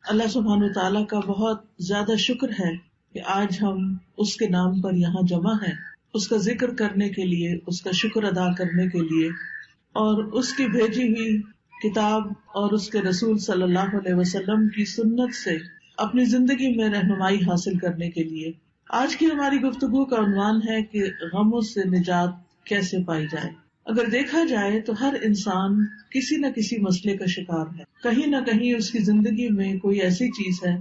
اللہ سبحانہ تعالیٰ کا بہت زیادہ شکر ہے کہ آج ہم اس کے نام پر یہاں جمع ہیں، اس کا ذکر کرنے کے لیے، اس کا شکر ادا کرنے کے لیے، اور اس کی بھیجی ہوئی کتاب اور اس کے رسول صلی اللہ علیہ وسلم کی سنت سے اپنی زندگی میں رہنمائی حاصل کرنے کے لیے۔ آج کی ہماری گفتگو کا عنوان ہے کہ غموں سے نجات کیسے پائی جائے۔ اگر دیکھا جائے تو ہر انسان کسی نہ کسی مسئلے کا شکار ہے، کہیں نہ کہیں اس کی زندگی میں کوئی ایسی چیز ہے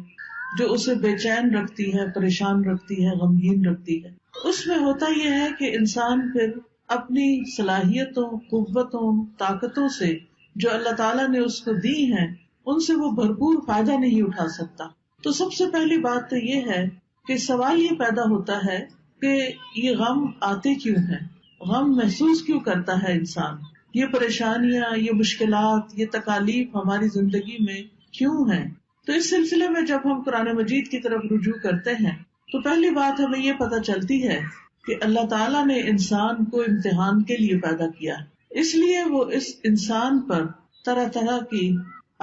جو اسے بے چین رکھتی ہے، پریشان رکھتی ہے، غمگین رکھتی ہے۔ اس میں ہوتا یہ ہے کہ انسان پھر اپنی صلاحیتوں، قوتوں، طاقتوں سے جو اللہ تعالیٰ نے اس کو دی ہیں ان سے وہ بھرپور فائدہ نہیں اٹھا سکتا۔ تو سب سے پہلی بات تو یہ ہے کہ سوال یہ پیدا ہوتا ہے کہ یہ غم آتے کیوں ہیں، غم محسوس کیوں کرتا ہے انسان، یہ پریشانیاں، یہ مشکلات، یہ تکالیف ہماری زندگی میں کیوں ہیں۔ تو اس سلسلے میں جب ہم قرآن مجید کی طرف رجوع کرتے ہیں تو پہلی بات ہمیں یہ پتہ چلتی ہے کہ اللہ تعالیٰ نے انسان کو امتحان کے لیے پیدا کیا، اس لیے وہ اس انسان پر طرح طرح کی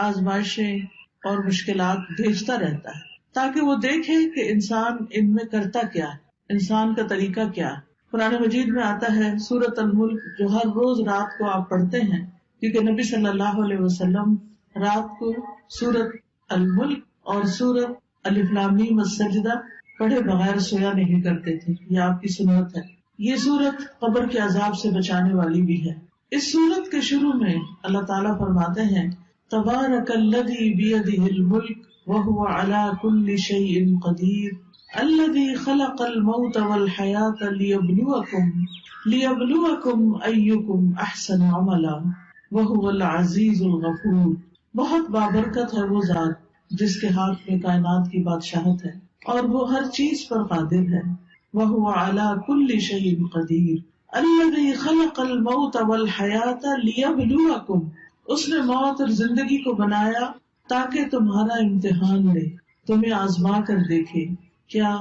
آزمائشیں اور مشکلات بھیجتا رہتا ہے تاکہ وہ دیکھے کہ انسان ان میں کرتا کیا ہے، انسان کا طریقہ کیا ہے۔ قرآن مجید میں آتا ہے سورۃ الملک، جو ہر روز رات کو آپ پڑھتے ہیں، کیونکہ نبی صلی اللہ علیہ وسلم رات کو سورۃ الملک اور سورۃ الف لام میم السجدہ پڑھے بغیر سویا نہیں کرتے تھے، یہ آپ کی سنت ہے۔ یہ سورت قبر کے عذاب سے بچانے والی بھی ہے۔ اس سورت کے شروع میں اللہ تعالیٰ فرماتے ہیں تبارک الذی بیدہ الملک وہو علی کل شیء قدیر الذی خلق الموت والحیاۃ لیبلوکم ایکم احسن عملا وہو العزیز الغفور۔ بہت بابرکت ہے وہ ذات جس کے ہاتھ میں کائنات کی بادشاہت ہے اور وہ ہر چیز پر قادر ہے۔ وہو علی کل شیء قدیر الذی خلق الموت والحیاۃ لیبلوکم، اس نے موت اور زندگی کو بنایا تاکہ تمہارا امتحان لے، تمہیں آزما کر دیکھے، کیا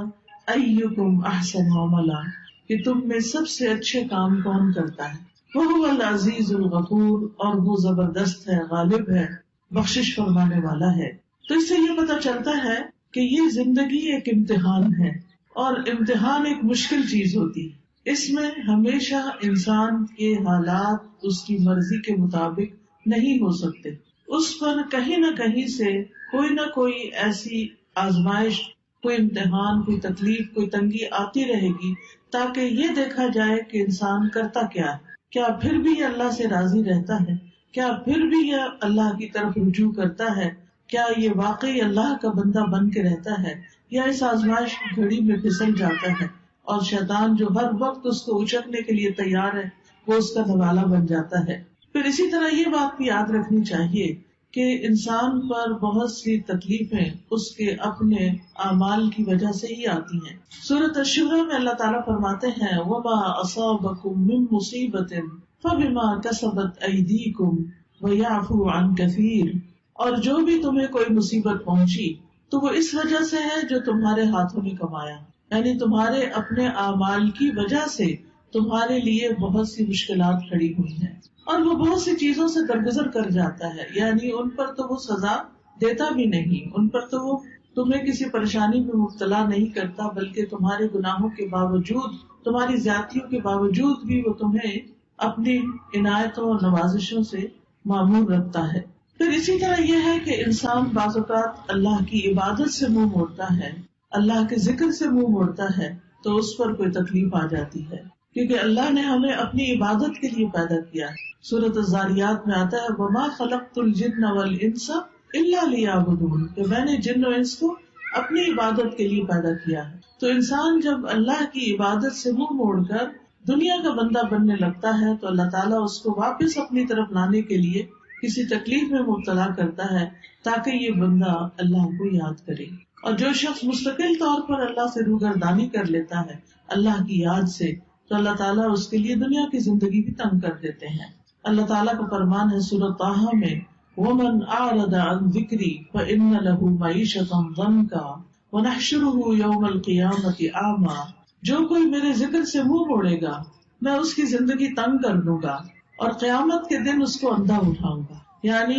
ایکم احسن عملا، کہ تم میں سب سے اچھے کام کون کرتا ہے۔ وہو العزیز الغفور، اور وہ زبردست ہے، غالب ہے، بخشش فرمانے والا ہے۔ تو اس سے یہ پتہ چلتا ہے کہ یہ زندگی ایک امتحان ہے، اور امتحان ایک مشکل چیز ہوتی ہے۔ اس میں ہمیشہ انسان کے حالات اس کی مرضی کے مطابق نہیں ہو سکتے، اس پر کہیں نہ کہیں سے کوئی نہ کوئی ایسی آزمائش، کوئی امتحان، کوئی تکلیف، کوئی تنگی آتی رہے گی تاکہ یہ دیکھا جائے کہ انسان کرتا کیا ہے، کیا پھر بھی یہ اللہ سے راضی رہتا ہے، کیا پھر بھی یہ اللہ کی طرف رجوع کرتا ہے، کیا یہ واقعی اللہ کا بندہ بن کے رہتا ہے، یا اس آزمائش کی گھڑی میں پھسل جاتا ہے اور شیطان جو ہر وقت اس کو اچکنے کے لیے تیار ہے وہ اس کا نوالا بن جاتا ہے۔ پھر اسی طرح یہ بات بھی یاد رکھنی چاہیے کہ انسان پر بہت سی تکلیفیں اس کے اپنے اعمال کی وجہ سے ہی آتی ہیں۔ سورۃ الشورى میں اللہ تعالیٰ فرماتے ہیں وَمَا أَصَابَكُم مِّن مُّصِيبَةٍ فَبِمَا كَسَبَتْ أَيْدِيكُمْ وَيَعْفُو عَن كَثِيرٍ، اور جو بھی تمہیں کوئی مصیبت پہنچی تو وہ اس وجہ سے ہے جو تمہارے ہاتھوں نے کمایا، یعنی تمہارے اپنے اعمال کی وجہ سے تمہارے لیے بہت سی مشکلات کھڑی ہوئی ہیں، اور وہ بہت سی چیزوں سے درگزر کر جاتا ہے، یعنی ان پر تو وہ سزا دیتا بھی نہیں، ان پر تو وہ تمہیں کسی پریشانی میں مبتلا نہیں کرتا، بلکہ تمہارے گناہوں کے باوجود، تمہاری زیادتیوں کے باوجود بھی وہ تمہیں اپنی عنایتوں اور نوازشوں سے معمور رکھتا ہے۔ پھر اسی طرح یہ ہے کہ انسان بعض اوقات اللہ کی عبادت سے منہ موڑتا ہے، اللہ کے ذکر سے منہ موڑتا ہے تو اس پر کوئی تکلیف آ جاتی ہے، کیونکہ اللہ نے ہمیں اپنی عبادت کے لیے پیدا کیا ہے۔ سورۃ الذاریات میں آتا ہے وَمَا خَلَقْتُ الْجِنَّ وَالْإِنسَ إِلَّا لِيَعْبُدُونِ، کہ میں نے جن و انس کو اپنی عبادت کے لیے پیدا کیا ہے۔ تو انسان جب اللہ کی عبادت سے منہ موڑ کر دنیا کا بندہ بننے لگتا ہے تو اللہ تعالیٰ اس کو واپس اپنی طرف لانے کے لیے کسی تکلیف میں مبتلا کرتا ہے تاکہ یہ بندہ اللہ کو یاد کرے۔ اور جو شخص مستقل طور پر اللہ سے روگردانی کر لیتا ہے اللہ کی یاد سے، تو اللہ تعالیٰ اس کے لیے دنیا کی زندگی بھی تنگ کر دیتے ہیں۔ اللہ تعالیٰ کا فرمان ہے سورۃ طٰہٰ میں وَمَنْ أَعْرَضَ عَنْ ذِكْرِي فَإِنَّ لَهُ مَعِيشَةً ضَنْكًا وَنَحْشُرُهُ يَوْمَ الْقِيَامَةِ أَعْمَىٰ، جو کوئی میرے ذکر سے منہ موڑے گا میں اس کی زندگی تنگ کر دوں گا اور قیامت کے دن اس کو اندھا اٹھاؤں گا، یعنی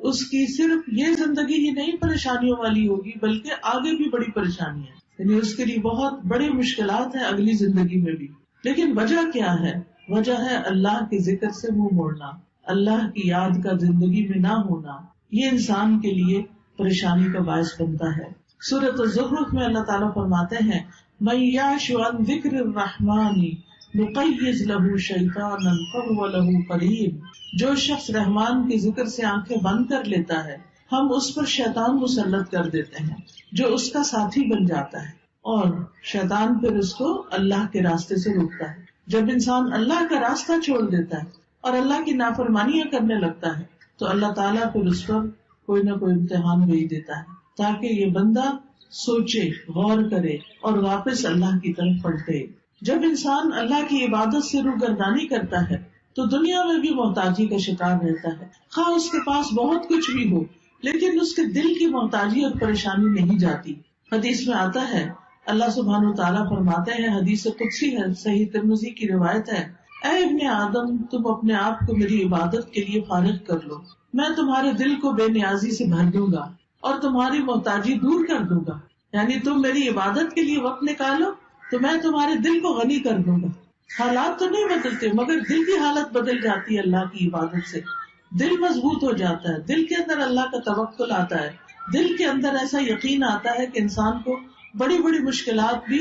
اس کی صرف یہ زندگی ہی نہیں پریشانیوں والی ہوگی بلکہ آگے بھی بڑی پریشانی ہے، یعنی اس کے لیے بہت بڑی مشکلات ہیں اگلی زندگی میں بھی. لیکن وجہ کیا ہے؟ وجہ ہے اللہ کے ذکر سے منہ موڑنا، اللہ کی یاد کا زندگی میں نہ ہونا. یہ انسان کے لیے پریشانی کا باعث بنتا ہے. سورۃ الزخرف میں اللہ تعالیٰ فرماتے ہیں مَن یعش عن ذکر الرحمن نقیض لہ شیطانا فہو لہ قرین. جو شخص رحمان کے ذکر سے آنکھیں بند کر لیتا ہے ہم اس پر شیطان مسلط کر دیتے ہیں جو اس کا ساتھی بن جاتا ہے، اور شیطان پھر اس کو اللہ کے راستے سے روکتا ہے. جب انسان اللہ کا راستہ چھوڑ دیتا ہے اور اللہ کی نافرمانیاں کرنے لگتا ہے تو اللہ تعالیٰ پھر اس پر کوئی نہ کوئی امتحان بھیج دیتا ہے تاکہ یہ بندہ سوچے، غور کرے اور واپس اللہ کی طرف پلٹے. جب انسان اللہ کی عبادت سے روگردانی کرتا ہے تو دنیا میں بھی محتاجی کا شکار رہتا ہے، خواہ اس کے پاس بہت کچھ بھی ہو لیکن اس کے دل کی محتاجی اور پریشانی نہیں جاتی. حدیث میں آتا ہے اللہ سبحانہ وتعالیٰ فرماتے ہیں، حدیث قدسی ہے، صحیح ترمذی کی روایت ہے، اے ابن آدم تم اپنے آپ کو میری عبادت کے لیے فارغ کر لو، میں تمہارے دل کو بے نیازی سے بھر دوں گا اور تمہاری محتاجی دور کر دوں گا. یعنی تم میری عبادت کے لیے وقت نکالو تو میں تمہارے دل کو غنی کر دوں گا. حالات تو نہیں بدلتے مگر دل کی حالت بدل جاتی ہے اللہ کی عبادت سے. دل مضبوط ہو جاتا ہے، دل کے اندر اللہ کا توکل آتا ہے، دل کے اندر ایسا یقین آتا ہے کہ انسان کو بڑی بڑی مشکلات بھی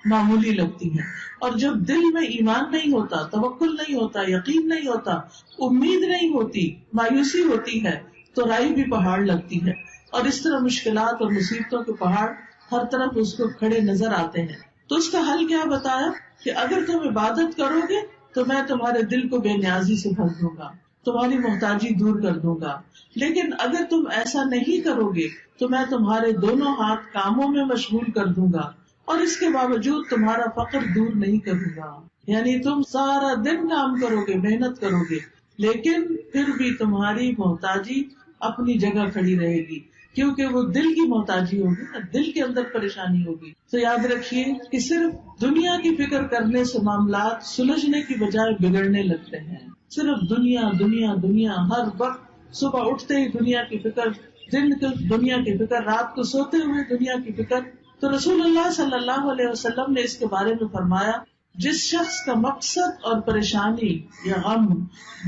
معمولی لگتی ہیں. اور جب دل میں ایمان نہیں ہوتا، توکل نہیں ہوتا، یقین نہیں ہوتا، امید نہیں ہوتی، مایوسی ہوتی ہے تو رائی بھی پہاڑ لگتی ہے. اور اس طرح مشکلات اور مصیبتوں کے پہاڑ ہر طرف اس کو کھڑے نظر آتے ہیں. تو اس کا حل کیا بتایا کہ اگر تم عبادت کرو گے تو میں تمہارے دل کو بے نیازی سے بھر دوں گا، تمہاری محتاجی دور کر دوں گا. لیکن اگر تم ایسا نہیں کرو گے تو میں تمہارے دونوں ہاتھ کاموں میں مشغول کر دوں گا اور اس کے باوجود تمہارا فقر دور نہیں کروں گا. یعنی تم سارا دن کام کرو گے، محنت کرو گے، لیکن پھر بھی تمہاری محتاجی اپنی جگہ کھڑی رہے گی کیونکہ وہ دل کی محتاجی ہوگی نا، دل کے اندر پریشانی ہوگی. تو یاد رکھیے کہ صرف دنیا کی فکر کرنے سے معاملات سلجھنے کی بجائے بگڑنے لگتے ہیں. صرف دنیا دنیا دنیا، ہر وقت صبح اٹھتے ہی دنیا کی فکر، دن کو دنیا کی فکر، رات کو سوتے ہوئے دنیا کی فکر. تو رسول اللہ صلی اللہ علیہ وسلم نے اس کے بارے میں فرمایا جس شخص کا مقصد اور پریشانی یا غم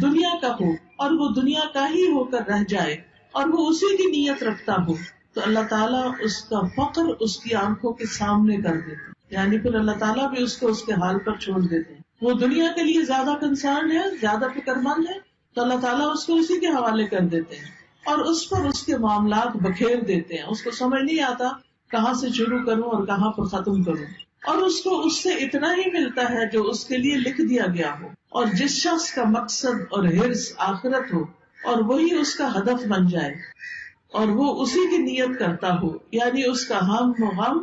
دنیا کا ہو اور وہ دنیا کا ہی ہو کر رہ جائے اور وہ اسی کی نیت رکھتا ہو تو اللہ تعالیٰ اس کا فقر اس کی آنکھوں کے سامنے کر دیتے، یعنی پھر اللہ تعالیٰ بھی اس کو اس کے حال پر چھوڑ دیتے ہیں. وہ دنیا کے لیے زیادہ کنسرن ہے، زیادہ فکر مند ہے تو اللہ تعالیٰ اس کو اسی کے حوالے کر دیتے ہیں اور اس پر اس کے معاملات بکھیر دیتے ہیں. اس کو سمجھ نہیں آتا کہاں سے شروع کروں اور کہاں پر ختم کروں، اور اس کو اس سے اتنا ہی ملتا ہے جو اس کے لیے لکھ دیا گیا ہو. اور جس شخص کا مقصد اور حرص آخرت ہو اور وہی اس کا ہدف بن جائے اور وہ اسی کی نیت کرتا ہو، یعنی اس کا ہم و غم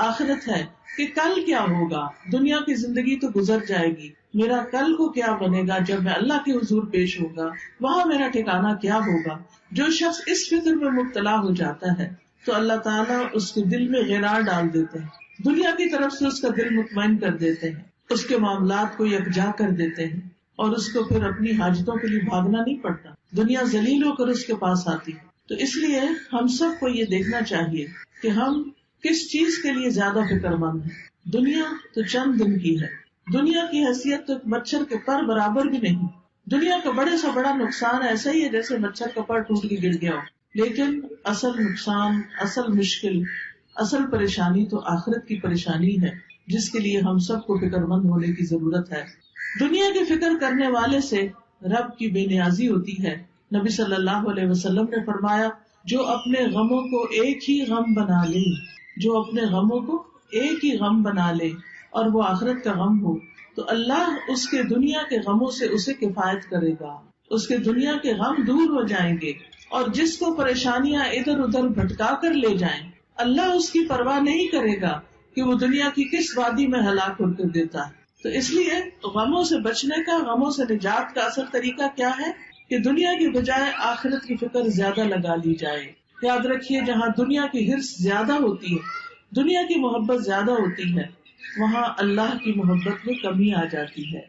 آخرت ہے کہ کل کیا ہوگا، دنیا کی زندگی تو گزر جائے گی، میرا کل کو کیا بنے گا جب میں اللہ کے حضور پیش ہوگا، وہاں میرا ٹھکانہ کیا ہوگا. جو شخص اس فکر میں مبتلا ہو جاتا ہے تو اللہ تعالیٰ اس کے دل میں غرار ڈال دیتے ہیں، دنیا کی طرف سے اس کا دل مطمئن کر دیتے ہیں، اس کے معاملات کو یکجا کر دیتے ہیں اور اس کو پھر اپنی حاجتوں کے لیے بھاگنا نہیں پڑتا، دنیا ذلیل ہو کر اس کے پاس آتی ہے. تو اس لیے ہم سب کو یہ دیکھنا چاہیے کہ ہم کس چیز کے لیے زیادہ فکر مند ہیں. دنیا تو چند دن کی ہے، دنیا کی حیثیت تو ایک مچھر کے پر برابر بھی نہیں. دنیا کا بڑے سے بڑا نقصان ایسا ہی ہے جیسے مچھر کا پر ٹوٹ کے گر گیا ہو، لیکن اصل نقصان، اصل مشکل، اصل پریشانی تو آخرت کی پریشانی ہے جس کے لیے ہم سب کو فکر مند ہونے کی ضرورت ہے. دنیا کی فکر کرنے والے سے رب کی بے نیازی ہوتی ہے. نبی صلی اللہ علیہ وسلم نے فرمایا جو اپنے غموں کو ایک ہی غم بنا لے، جو اپنے غموں کو ایک ہی غم بنا لے اور وہ آخرت کا غم ہو تو اللہ اس کے دنیا کے غموں سے اسے کفایت کرے گا، اس کے دنیا کے غم دور ہو جائیں گے. اور جس کو پریشانیاں ادھر ادھر بھٹکا کر لے جائیں اللہ اس کی پرواہ نہیں کرے گا کہ وہ دنیا کی کس وادی میں ہلاک کر کے دیتا ہے. تو اس لیے غموں سے بچنے کا، غموں سے نجات کا اصل طریقہ کیا ہے کہ دنیا کی بجائے آخرت کی فکر زیادہ لگا لی جائے. یاد رکھیے جہاں دنیا کی حرص زیادہ ہوتی ہے، دنیا کی محبت زیادہ ہوتی ہے، وہاں اللہ کی محبت میں کمی آ جاتی ہے،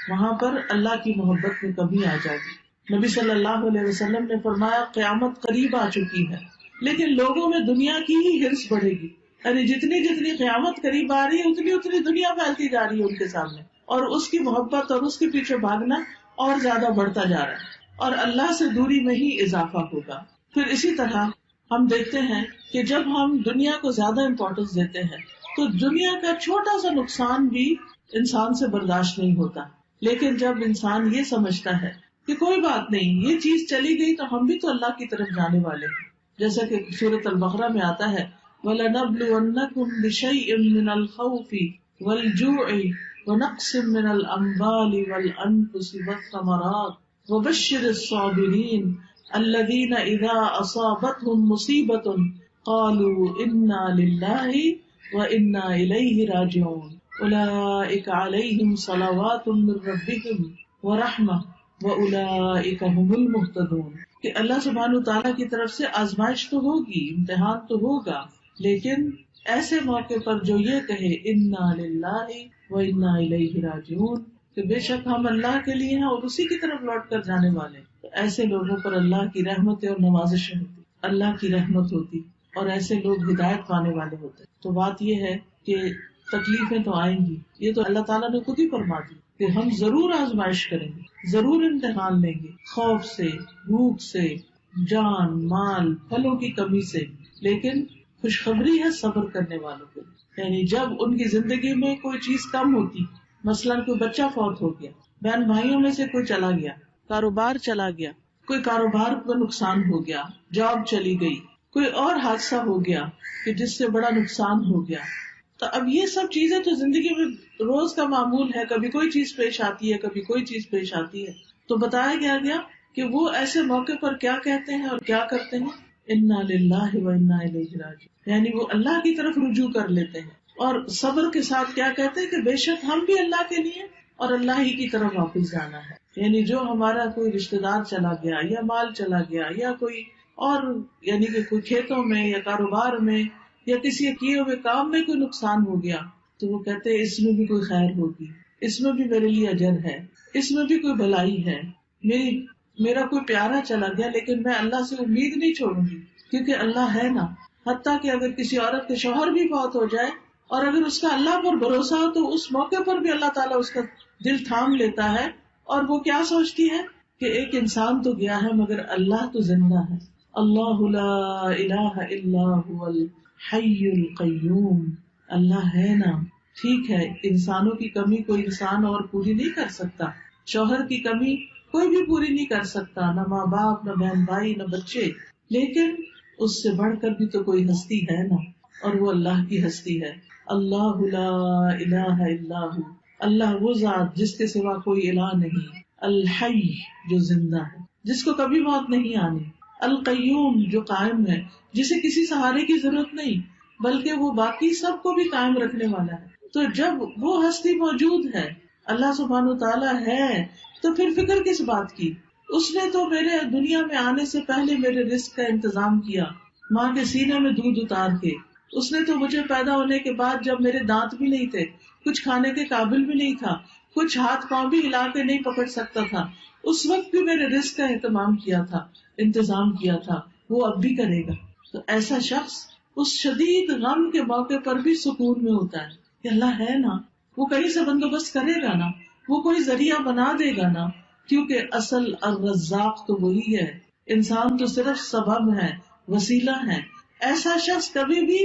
وہاں پر اللہ کی محبت میں کمی آ جاتی. نبی صلی اللہ علیہ وسلم نے فرمایا قیامت قریب آ چکی ہے، لیکن لوگوں میں دنیا کی ہی ہرس بڑھے گی، یعنی جتنی جتنی قیامت قریب آ رہی ہے اتنی اتنی دنیا پھیلتی جا رہی ہے ان کے سامنے، اور اس کی محبت اور اس کے پیچھے بھاگنا اور زیادہ بڑھتا جا رہا ہے، اور اللہ سے دوری میں ہی اضافہ ہوگا۔ پھر اسی طرح ہم دیکھتے ہیں کہ جب ہم دنیا کو زیادہ امپورٹنس دیتے ہیں تو دنیا کا چھوٹا سا نقصان بھی انسان سے برداشت نہیں ہوتا، لیکن جب انسان یہ سمجھتا ہے کہ کوئی بات نہیں، یہ چیز چلی گئی تو ہم بھی تو اللہ کی طرف جانے والے ہیں، جیسا کہ سورۃ البقرہ میں آتا ہے وَلَنَبْلُوَنَّكُمْ بِشَيْءٍ مِّنَ الْخَوْفِ وَالْجُوعِ وَنَقْصٍ مِّنَ الْأَمْوَالِ وَالْأَنفُسِ وَالثَّمَرَاتِ وَبَشِّرِ الصَّابِرِينَ الذين إذا أصابتهم مصيبة قالوا إنا لله وإنا إليه راجعون أولئك عليهم صلوات من ربهم ورحمة وأولئك هم المهتدون۔ کہ اللہ سبحانہ وتعالیٰ کی طرف سے آزمائش تو ہوگی، امتحان تو ہوگا، لیکن ایسے موقع پر جو یہ کہے انا للہ وانا الیہ راجعون، کہ بے شک ہم اللہ کے لیے ہیں اور اسی کی طرف لوٹ کر جانے والے ہیں، تو ایسے لوگوں پر اللہ کی رحمت اور نوازشیں ہوتی، اللہ کی رحمت ہوتی، اور ایسے لوگ ہدایت پانے والے ہوتے۔ تو بات یہ ہے کہ تکلیفیں تو آئیں گی، یہ تو اللہ تعالیٰ نے خود ہی فرما دی کہ ہم ضرور آزمائش کریں گے، ضرور امتحان لیں گے، خوف سے، بھوک سے، جان مال پھلوں کی کمی سے، لیکن خوشخبری ہے صبر کرنے والوں کے لیے۔ یعنی جب ان کی زندگی میں کوئی چیز کم ہوتی، مثلاً کوئی بچہ فوت ہو گیا، بہن بھائیوں میں سے کوئی چلا گیا، کاروبار چلا گیا، کوئی کاروبار کو نقصان ہو گیا، جاب چلی گئی، کوئی اور حادثہ ہو گیا کہ جس سے بڑا نقصان ہو گیا، تو اب یہ سب چیزیں تو زندگی میں روز کا معمول ہے، کبھی کوئی چیز پیش آتی ہے، کبھی کوئی چیز پیش آتی ہے۔ تو بتایا گیا کہ وہ ایسے موقع پر کیا کہتے ہیں اور کیا کرتے ہیں، انا للہ و انا الیہ راجعون، یعنی وہ اللہ کی طرف رجوع کر لیتے ہیں، اور صبر کے ساتھ کیا کہتے ہیں کہ بے شک ہم بھی اللہ کے لیے اور اللہ ہی کی طرف واپس جانا ہے۔ یعنی جو ہمارا کوئی رشتہ دار چلا گیا یا مال چلا گیا یا کوئی اور یعنی کہ کوئی کھیتوں میں یا کاروبار میں یا کسی کیے ہوئے کام میں کوئی نقصان ہو گیا، تو وہ کہتے ہیں اس میں بھی کوئی خیر ہوگی، اس میں بھی میرے لیے اجر ہے، اس میں بھی کوئی بھلائی ہے، میرا کوئی پیارا چلا گیا لیکن میں اللہ سے امید نہیں چھوڑوں گی، کیونکہ اللہ ہے نا۔ حتیٰ کہ اگر کسی عورت کے شوہر بھی فوت ہو جائے اور اگر اس کا اللہ پر بھروسہ ہو تو اس موقع پر بھی اللہ تعالیٰ اس کا دل تھام لیتا ہے، اور وہ کیا سوچتی ہے کہ ایک انسان تو گیا ہے مگر اللہ تو زندہ ہے۔ اللہ لا الہ الا هو الحی القیوم، اللہ ہے نا، ٹھیک ہے انسانوں کی کمی کوئی انسان اور پوری نہیں کر سکتا، شوہر کی کمی کوئی بھی پوری نہیں کر سکتا، نہ ماں باپ، نہ بہن بھائی، نہ بچے، لیکن اس سے بڑھ کر بھی تو کوئی ہستی ہے نا، اور وہ اللہ کی ہستی ہے۔ اللہ لا الہ الا ہو، اللہ وہ ذات جس کے سوا کوئی الہ نہیں، الحی جو زندہ ہے، جس کو کبھی موت نہیں آنی، القیوم جو قائم ہے، جسے کسی سہارے کی ضرورت نہیں بلکہ وہ باقی سب کو بھی قائم رکھنے والا ہے۔ تو جب وہ ہستی موجود ہے، اللہ سبحانہ وتعالیٰ ہے، تو پھر فکر کس بات کی؟ اس نے تو میرے دنیا میں آنے سے پہلے میرے رزق کا انتظام کیا، ماں کے سینے میں دودھ اتار کے، اس نے تو مجھے پیدا ہونے کے بعد جب میرے دانت بھی نہیں تھے، کچھ کھانے کے قابل بھی نہیں تھا، کچھ ہاتھ پاؤں بھی ہلا کے نہیں پکڑ سکتا تھا، اس وقت بھی میرے رزق کا اہتمام کیا تھا، انتظام کیا تھا، وہ اب بھی کرے گا۔ تو ایسا شخص اس شدید غم کے موقع پر بھی سکون میں ہوتا ہے کہ اللہ ہے نا، وہ کہیں سے بندوبست کرے گا نا، وہ کوئی ذریعہ بنا دے گا نا، کیونکہ اصل الرزاق تو وہی ہے، انسان تو صرف سبب ہے، وسیلہ ہے۔ ایسا شخص کبھی بھی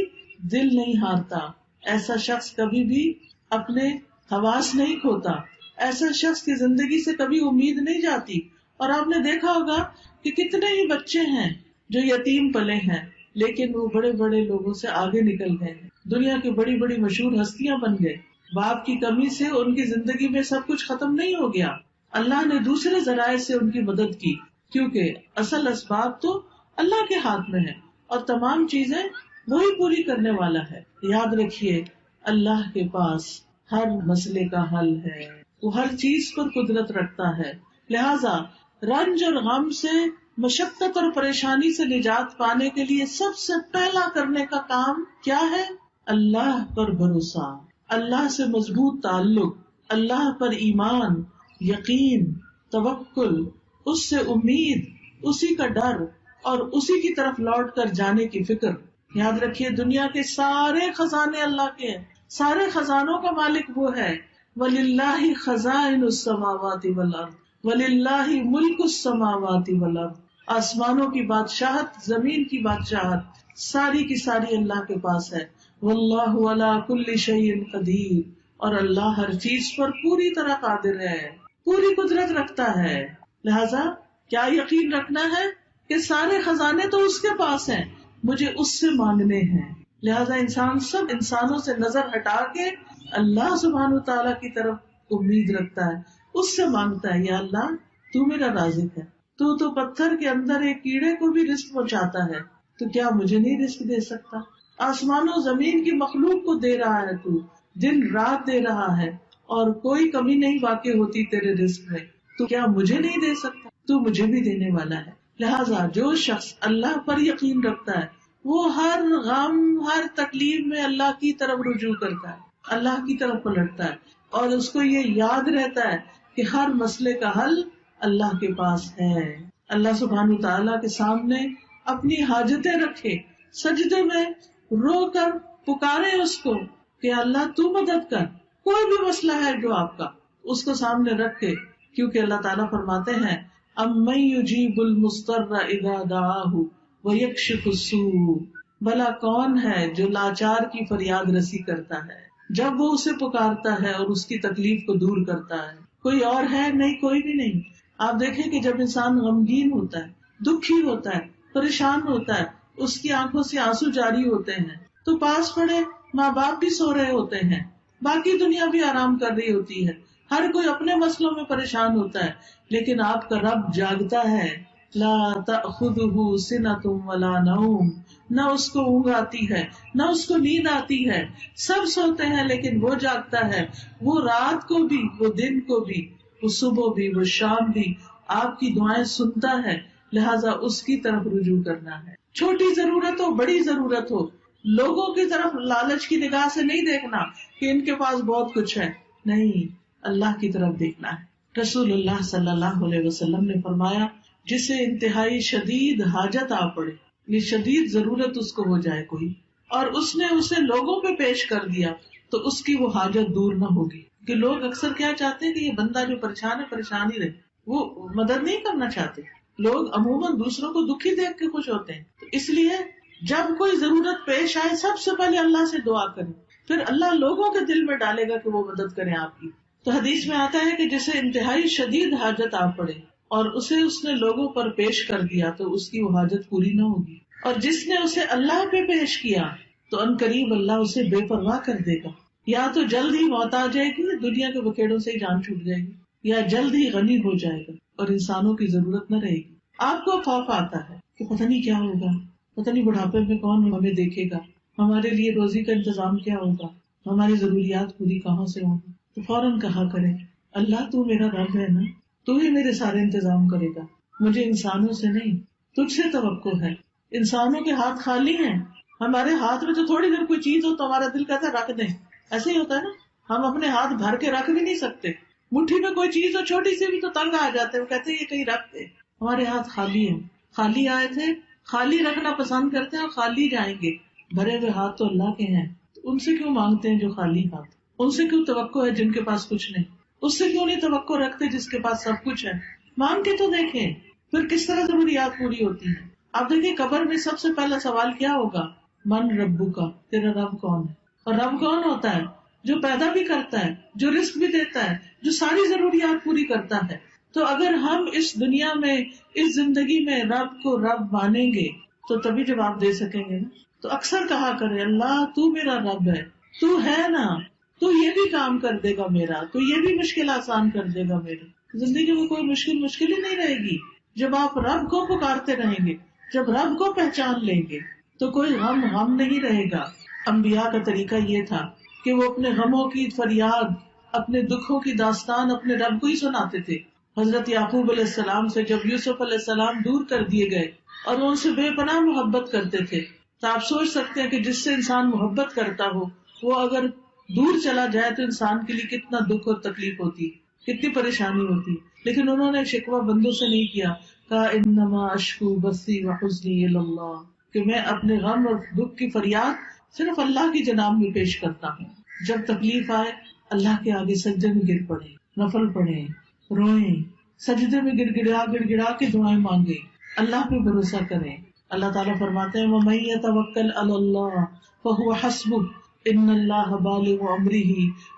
دل نہیں ہارتا، ایسا شخص کبھی بھی اپنے حواس نہیں کھوتا، ایسا شخص کی زندگی سے کبھی امید نہیں جاتی۔ اور آپ نے دیکھا ہوگا کہ کتنے ہی بچے ہیں جو یتیم پلے ہیں لیکن وہ بڑے بڑے لوگوں سے آگے نکل گئے، دنیا کی بڑی بڑی مشہور ہستیاں بن گئے۔ باپ کی کمی سے ان کی زندگی میں سب کچھ ختم نہیں ہو گیا، اللہ نے دوسرے ذرائع سے ان کی مدد کی، کیونکہ اصل اسباب تو اللہ کے ہاتھ میں ہے اور تمام چیزیں وہی پوری کرنے والا ہے۔ یاد رکھیے اللہ کے پاس ہر مسئلے کا حل ہے، وہ ہر چیز پر قدرت رکھتا ہے، لہذا رنج اور غم سے، مشقت اور پریشانی سے نجات پانے کے لیے سب سے پہلا کرنے کا کام کیا ہے؟ اللہ پر بھروسہ، اللہ سے مضبوط تعلق، اللہ پر ایمان، یقین، توکل، اس سے امید، اسی کا ڈر اور اسی کی طرف لوٹ کر جانے کی فکر. یاد رکھیے دنیا کے سارے خزانے اللہ کے ہیں، سارے خزانوں کا مالک وہ ہے. وَلِلَّهِ خَزَائِنُ السَّمَاوَاتِ وَالْأَرْضِ وَلِلَّهِ مُلْكُ السَّمَاوَاتِ وَالْأَرْضِ. آسمانوں کی بادشاہت، زمین کی بادشاہت ساری کی ساری اللہ کے پاس ہے. وَاللَّهُ عَلَى كُلِّ شَيْءٍ قَدِيرٌ. اور اللہ ہر چیز پر پوری طرح قادر ہے، پوری قدرت رکھتا ہے. لہذا کیا یقین رکھنا ہے کہ سارے خزانے تو اس کے پاس ہیں، مجھے اس سے مانگنے ہیں. لہذا انسان سب انسانوں سے نظر ہٹا کے اللہ سبحانہ تعالیٰ کی طرف امید رکھتا ہے، اس سے مانگتا ہے. یا اللہ تو میرا رازق ہے، تو پتھر کے اندر ایک کیڑے کو بھی رزق پہنچاتا ہے، تو کیا مجھے نہیں رزق دے سکتا؟ آسمان و زمین کی مخلوق کو دے رہا ہے، تو دن رات دے رہا ہے اور کوئی کمی نہیں واقع ہوتی تیرے رزق میں، تو کیا مجھے نہیں دے سکتا؟ تو مجھے بھی دینے والا ہے. لہٰذا جو شخص اللہ پر یقین رکھتا ہے وہ ہر غم، ہر تکلیف میں اللہ کی طرف رجوع کرتا ہے، اللہ کی طرف پلٹتا ہے، اور اس کو یہ یاد رہتا ہے کہ ہر مسئلے کا حل اللہ کے پاس ہے. اللہ سبحانہ تعالیٰ کے سامنے اپنی حاجتیں رکھے، سجدے میں رو کر پکارے اس کو کہ اللہ تو مدد کر. کوئی بھی مسئلہ ہے جو آپ کا، اس کو سامنے رکھے، کیونکہ اللہ تعالیٰ فرماتے ہیں اَمَّن يُجِيبُ الْمُضْطَرَّ إِذَا دَعَاهُ وَيَكْشِفُ السُّوءَ. بھلا کون ہے جو لاچار کی فریاد رسی کرتا ہے جب وہ اسے پکارتا ہے اور اس کی تکلیف کو دور کرتا ہے؟ کوئی اور ہے؟ نہیں، کوئی بھی نہیں. آپ دیکھیں کہ جب انسان غمگین ہوتا ہے، دکھی ہوتا ہے، پریشان ہوتا ہے، اس کی آنکھوں سے آنسو جاری ہوتے ہیں، تو پاس پڑے ماں باپ بھی سو رہے ہوتے ہیں، باقی دنیا بھی آرام کر رہی ہوتی ہے، ہر کوئی اپنے مسئلوں میں پریشان ہوتا ہے، لیکن آپ کا رب جاگتا ہے. لا تأخذہ سنۃ ولا نوم. نہ اس کو اونگ آتی ہے، نہ اس کو نیند آتی ہے. سب سوتے ہیں لیکن وہ جاگتا ہے. وہ رات کو بھی، وہ دن کو بھی، وہ صبح بھی، وہ شام بھی آپ کی دعائیں سنتا ہے. لہٰذا اس کی طرف رجوع کرنا ہے. چھوٹی ضرورت ہو، بڑی ضرورت ہو، لوگوں کی طرف لالچ کی نگاہ سے نہیں دیکھنا کہ ان کے پاس بہت کچھ ہے، نہیں، اللہ کی طرف دیکھنا ہے. رسول اللہ صلی اللہ علیہ وسلم نے فرمایا جسے انتہائی شدید حاجت آ پڑے، یہ شدید ضرورت اس کو ہو جائے کوئی، اور اس نے اسے لوگوں پہ پیش کر دیا، تو اس کی وہ حاجت دور نہ ہوگی. کہ لوگ اکثر کیا چاہتے ہیں کہ یہ بندہ جو پریشان ہے پریشان ہی رہے، وہ مدد نہیں کرنا چاہتے. لوگ عموماً دوسروں کو دکھی دیکھ کے خوش ہوتے ہیں. تو اس لیے جب کوئی ضرورت پیش آئے سب سے پہلے اللہ سے دعا کریں، پھر اللہ لوگوں کے دل میں ڈالے گا کہ وہ مدد کریں آپ کی. تو حدیث میں آتا ہے کہ جسے انتہائی شدید حاجت آ پڑے اور اسے اس نے لوگوں پر پیش کر دیا تو اس کی وہ حاجت پوری نہ ہوگی، اور جس نے اسے اللہ پہ پیش کیا تو ان قریب اللہ اسے بے پرواہ کر دے گا. یا تو جلد ہی موت آ جائے گی، دنیا کے بکیڑوں سے ہی جان چھوٹ جائے گی، یا جلد ہی غنی ہو جائے گا اور انسانوں کی ضرورت نہ رہے گی. آپ کو خوف آتا ہے کہ پتہ نہیں کیا ہوگا، پتہ نہیں بڑھاپے میں کون ہمیں دیکھے گا، ہمارے لیے روزی کا انتظام کیا ہوگا، ہماری ضروریات پوری کہاں سے ہوں گی. تو فوراً کہا کرے اللہ تو میرا رب ہے نا، تو ہی میرے سارے انتظام کرے گا، مجھے انسانوں سے نہیں تجھ سے توقع ہے. انسانوں کے ہاتھ خالی ہیں، ہمارے ہاتھ میں تو تھوڑی دیر کوئی چیز ہو تو ہمارا دل کہتا ہے رکھ دیں. ایسے ہی ہوتا ہے نا، ہم اپنے ہاتھ بھر کے رکھ بھی نہیں سکتے، مٹھی میں کوئی چیز ہو چھوٹی سی بھی تو تنگ آ جاتے ہیں، وہ کہتے ہیں یہ کہیں رکھ دے. ہمارے ہاتھ خالی ہیں، خالی آئے تھے، خالی رکھنا پسند کرتے ہیں اور خالی جائیں گے. بھرے ہوئے ہاتھ تو اللہ کے ہیں، تو ان سے کیوں مانگتے ہیں جو خالی ہاتھ؟ ان سے کیوں توقع ہے جن کے پاس کچھ نہیں؟ اس سے کیوں نہیں توقع رکھتے جس کے پاس سب کچھ ہے؟ مانگ کے تو دیکھیں پھر کس طرح ضروریات پوری ہوتی ہیں. آپ دیکھیں قبر میں سب سے پہلا سوال کیا ہوگا؟ من ربو کا، تیرا رب کون ہے؟ اور رب کون ہوتا ہے؟ جو پیدا بھی کرتا ہے، جو رزق بھی دیتا ہے، جو ساری ضروریات پوری کرتا ہے. تو اگر ہم اس دنیا میں، اس زندگی میں رب کو رب مانیں گے تو تبھی جواب دے سکیں گے نا. تو اکثر کہا کرے اللہ تو میرا رب ہے، تو ہے نا، تو یہ بھی کام کر دے گا میرا، تو یہ بھی مشکل آسان کر دے گا میری. زندگی میں کوئی مشکل ہی نہیں رہے گی جب آپ رب کو پکارتے رہیں گے، جب رب کو پہچان لیں گے تو کوئی غم نہیں رہے گا. انبیاء کا طریقہ یہ تھا کہ وہ اپنے غموں کی فریاد، اپنے دکھوں کی داستان اپنے رب کو ہی سناتے تھے. حضرت یعقوب علیہ السلام سے جب یوسف علیہ السلام دور کر دیے گئے اور وہ ان سے بے پناہ محبت کرتے تھے، تو آپ سوچ سکتے ہیں کہ جس سے انسان محبت کرتا ہو وہ اگر دور چلا جائے تو انسان کے لیے کتنا دکھ اور تکلیف ہوتی ہے، کتنی پریشانی ہوتی ہے. لیکن انہوں نے شکوہ بندوں سے نہیں کیا، کہا انما اشکو بثی وحزنی اللہ، کہ میں اپنے غم اور دکھ کی فریاد صرف اللہ کی جناب میں پیش کرتا ہوں. جب تکلیف آئے اللہ کے آگے سجدے میں گر پڑے، نفل پڑھے، روئیں، سجدے میں گڑ گڑا کے دعائیں مانگے، اللہ پہ بھروسہ کریں. اللہ تعالیٰ فرماتے ہیں وَمَن يَتَوَكَّلْ عَلَى اللَّهِ فَهُوَ حَسْبُهُ إِنَّ اللَّهَ بَالِغُ أَمْرِهِ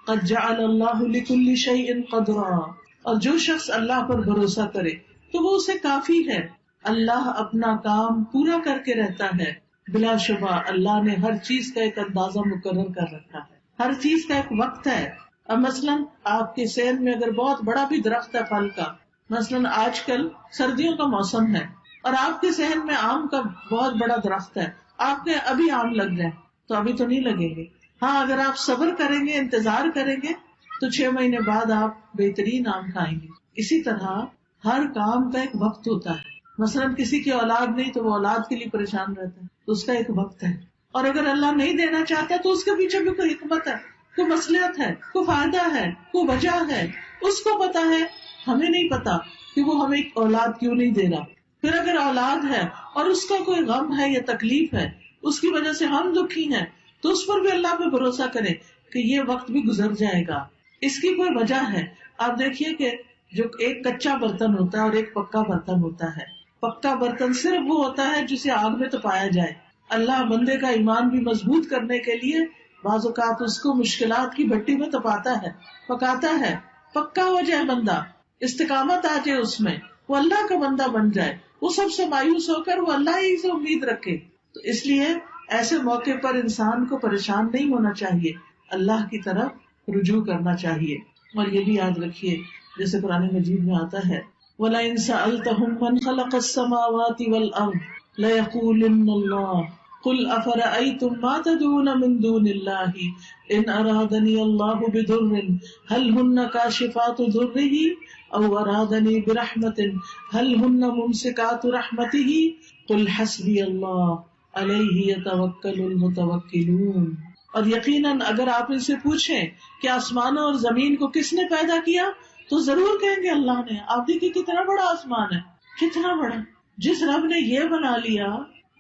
قَدْ جَعَلَ اللَّهُ لِكُلِّ شَيْءٍ قَدْرًا. اور جو شخص اللہ پر بھروسہ کرے تو وہ اسے کافی ہے، اللہ اپنا کام پورا کر کے رہتا ہے. بلا شبہ اللہ نے ہر چیز کا ایک اندازہ مقرر کر رکھا ہے، ہر چیز کا ایک وقت ہے. اب مثلاً آپ کے صحن میں اگر بہت بڑا بھی درخت ہے پھل کا، مثلاً آج کل سردیوں کا موسم ہے اور آپ کے صحن میں آم کا بہت بڑا درخت ہے، آپ کے ابھی آم لگ جائیں تو ابھی تو نہیں لگیں گے. ہاں اگر آپ صبر کریں گے، انتظار کریں گے تو 6 مہینے بعد آپ بہترین آم کھائیں گے. اسی طرح ہر کام کا ایک وقت ہوتا ہے. مثلاً کسی کی اولاد نہیں تو وہ اولاد کے لیے پریشان رہتا ہے، تو اس کا ایک وقت ہے. اور اگر اللہ نہیں دینا چاہتا تو اس کے پیچھے بھی کوئی حکمت ہے، کوئی مصلحت ہے، کوئی فائدہ ہے، کوئی وجہ ہے، اس کو پتا ہے، ہمیں نہیں پتا کہ وہ ہمیں اولاد کیوں نہیں دے رہا. پھر اگر اولاد ہے اور اس کا کوئی غم ہے یا تکلیف ہے، اس کی وجہ سے ہم دکھی ہیں، تو اس پر بھی اللہ پہ بھروسہ کریں کہ یہ وقت بھی گزر جائے گا، اس کی کوئی وجہ ہے. آپ دیکھیے کہ جو ایک کچا برتن ہوتا ہے اور ایک پکا برتن ہوتا ہے، پکا برتن صرف وہ ہوتا ہے جسے آگ میں تپایا جائے. اللہ بندے کا ایمان بھی مضبوط کرنے کے لیے بعض اوقات اس کو مشکلات کی بھٹی میں تپاتا ہے، پکاتا ہے، پکا ہو جائے بندہ، استقامت آ جائے اس میں، وہ اللہ کا بندہ بن جائے، وہ سب سے مایوس ہو کر وہ اللہ ہی سے امید رکھے. تو اس لیے ایسے موقع پر انسان کو پریشان نہیں ہونا چاہیے، اللہ کی طرف رجوع کرنا چاہیے. اور یہ بھی یاد رکھیے جیسے قرآن مجید میں آتا ہے وَلَئِن سَأَلْتَهُم مَّنْ خَلَقَ السَّمَاوَاتِ وَالْأَرْضَ لَيَقُولُنَّ اللَّهُ قُلْ أَفَرَأَيْتُم مَّا تَدْعُونَ مِن دُونِ اللَّهِ إِنْ أَرَادَنِيَ اللَّهُ بِضُرٍّ هَلْ هُنَّ كَاشِفَاتُ ضُرِّهِ أَوْ أَرَادَنِي بِرَحْمَةٍ هَلْ هُنَّ مُمْسِكَاتُ رَحْمَتِهِ قُلْ حَسْبِيَ اللَّهُ عَلَيْهِ يَتَوَكَّلُ الْمُتَوَكِّلُونَ. اور یقیناً اگر آپ ان سے پوچھیں کہ آسمانوں اور زمین کو کس نے پیدا کیا تو ضرور کہیں گے اللہ نے. آپ دیکھیے کتنا بڑا آسمان ہے، کتنا بڑا. جس رب نے یہ بنا لیا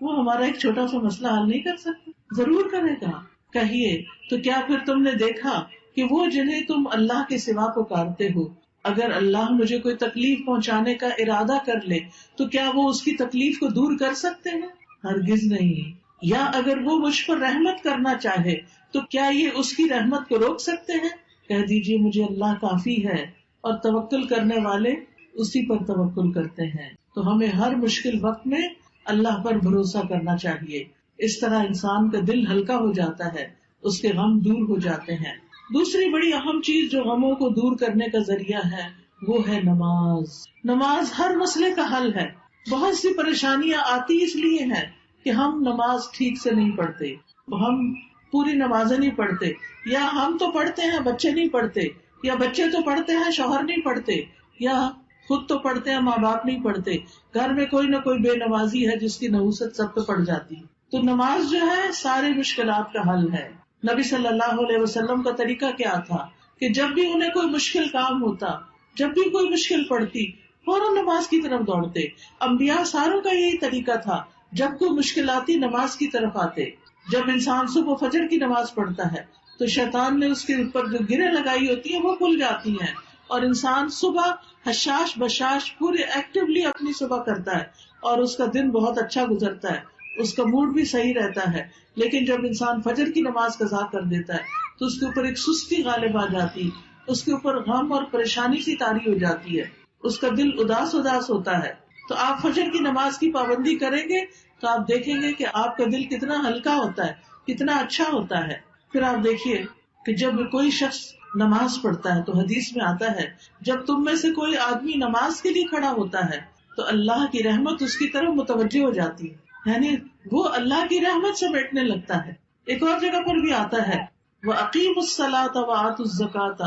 وہ ہمارا ایک چھوٹا سا مسئلہ حل نہیں کر سکتا؟ ضرور کرے گا. کہیے تو کیا پھر تم نے دیکھا کہ وہ جنہیں تم اللہ کے سوا پکارتے ہو، اگر اللہ مجھے کوئی تکلیف پہنچانے کا ارادہ کر لے تو کیا وہ اس کی تکلیف کو دور کر سکتے ہیں؟ ہرگز نہیں. یا اگر وہ مجھ پر رحمت کرنا چاہے تو کیا یہ اس کی رحمت کو روک سکتے ہیں؟ کہہ دیجیے مجھے اللہ کافی ہے اور توکل کرنے والے اسی پر توکل کرتے ہیں. تو ہمیں ہر مشکل وقت میں اللہ پر بھروسہ کرنا چاہیے. اس طرح انسان کا دل ہلکا ہو جاتا ہے، اس کے غم دور ہو جاتے ہیں. دوسری بڑی اہم چیز جو غموں کو دور کرنے کا ذریعہ ہے وہ ہے نماز. نماز ہر مسئلے کا حل ہے. بہت سی پریشانیاں آتی اس لیے ہیں کہ ہم نماز ٹھیک سے نہیں پڑھتے، ہم پوری نمازیں نہیں پڑھتے، یا ہم تو پڑھتے ہیں بچے نہیں پڑھتے، یا بچے تو پڑھتے ہیں شوہر نہیں پڑھتے، یا خود تو پڑھتے ہیں ماں باپ نہیں پڑھتے. گھر میں کوئی نہ کوئی بے نمازی ہے جس کی نحوست سب پہ پڑ جاتی ہے. تو نماز جو ہے ساری مشکلات کا حل ہے. نبی صلی اللہ علیہ وسلم کا طریقہ کیا تھا کہ جب بھی انہیں کوئی مشکل کام ہوتا، جب بھی کوئی مشکل پڑتی، فوراً نماز کی طرف دوڑتے. انبیاء ساروں کا یہی طریقہ تھا، جب کوئی مشکل آتی نماز کی طرف آتے. جب انسان صبح فجر کی نماز پڑھتا ہے تو شیطان نے اس کے اوپر جو گریں لگائی ہوتی ہیں وہ کھل جاتی ہیں، اور انسان صبح حشاش بشاش پورے ایکٹیولی اپنی صبح کرتا ہے اور اس کا دن بہت اچھا گزرتا ہے، اس کا موڈ بھی صحیح رہتا ہے. لیکن جب انسان فجر کی نماز قضا کر دیتا ہے تو اس کے اوپر ایک سستی غالب آ جاتی، اس کے اوپر غم اور پریشانی سی طاری ہو جاتی ہے، اس کا دل اداس ہوتا ہے. تو آپ فجر کی نماز کی پابندی کریں گے تو آپ دیکھیں گے کہ آپ کا دل کتنا ہلکا ہوتا ہے، کتنا اچھا ہوتا ہے. پھر آپ دیکھیے کہ جب کوئی شخص نماز پڑھتا ہے تو حدیث میں آتا ہے جب تم میں سے کوئی آدمی نماز کے لیے کھڑا ہوتا ہے تو اللہ کی رحمت اس کی طرف متوجہ ہو جاتی ہے، یعنی وہ اللہ کی رحمت سے بیٹھنے لگتا ہے. ایک اور جگہ پر بھی آتا ہے وَأَقِيمُوا الصَّلَاةَ وَآتُوا الزَّكَاةَ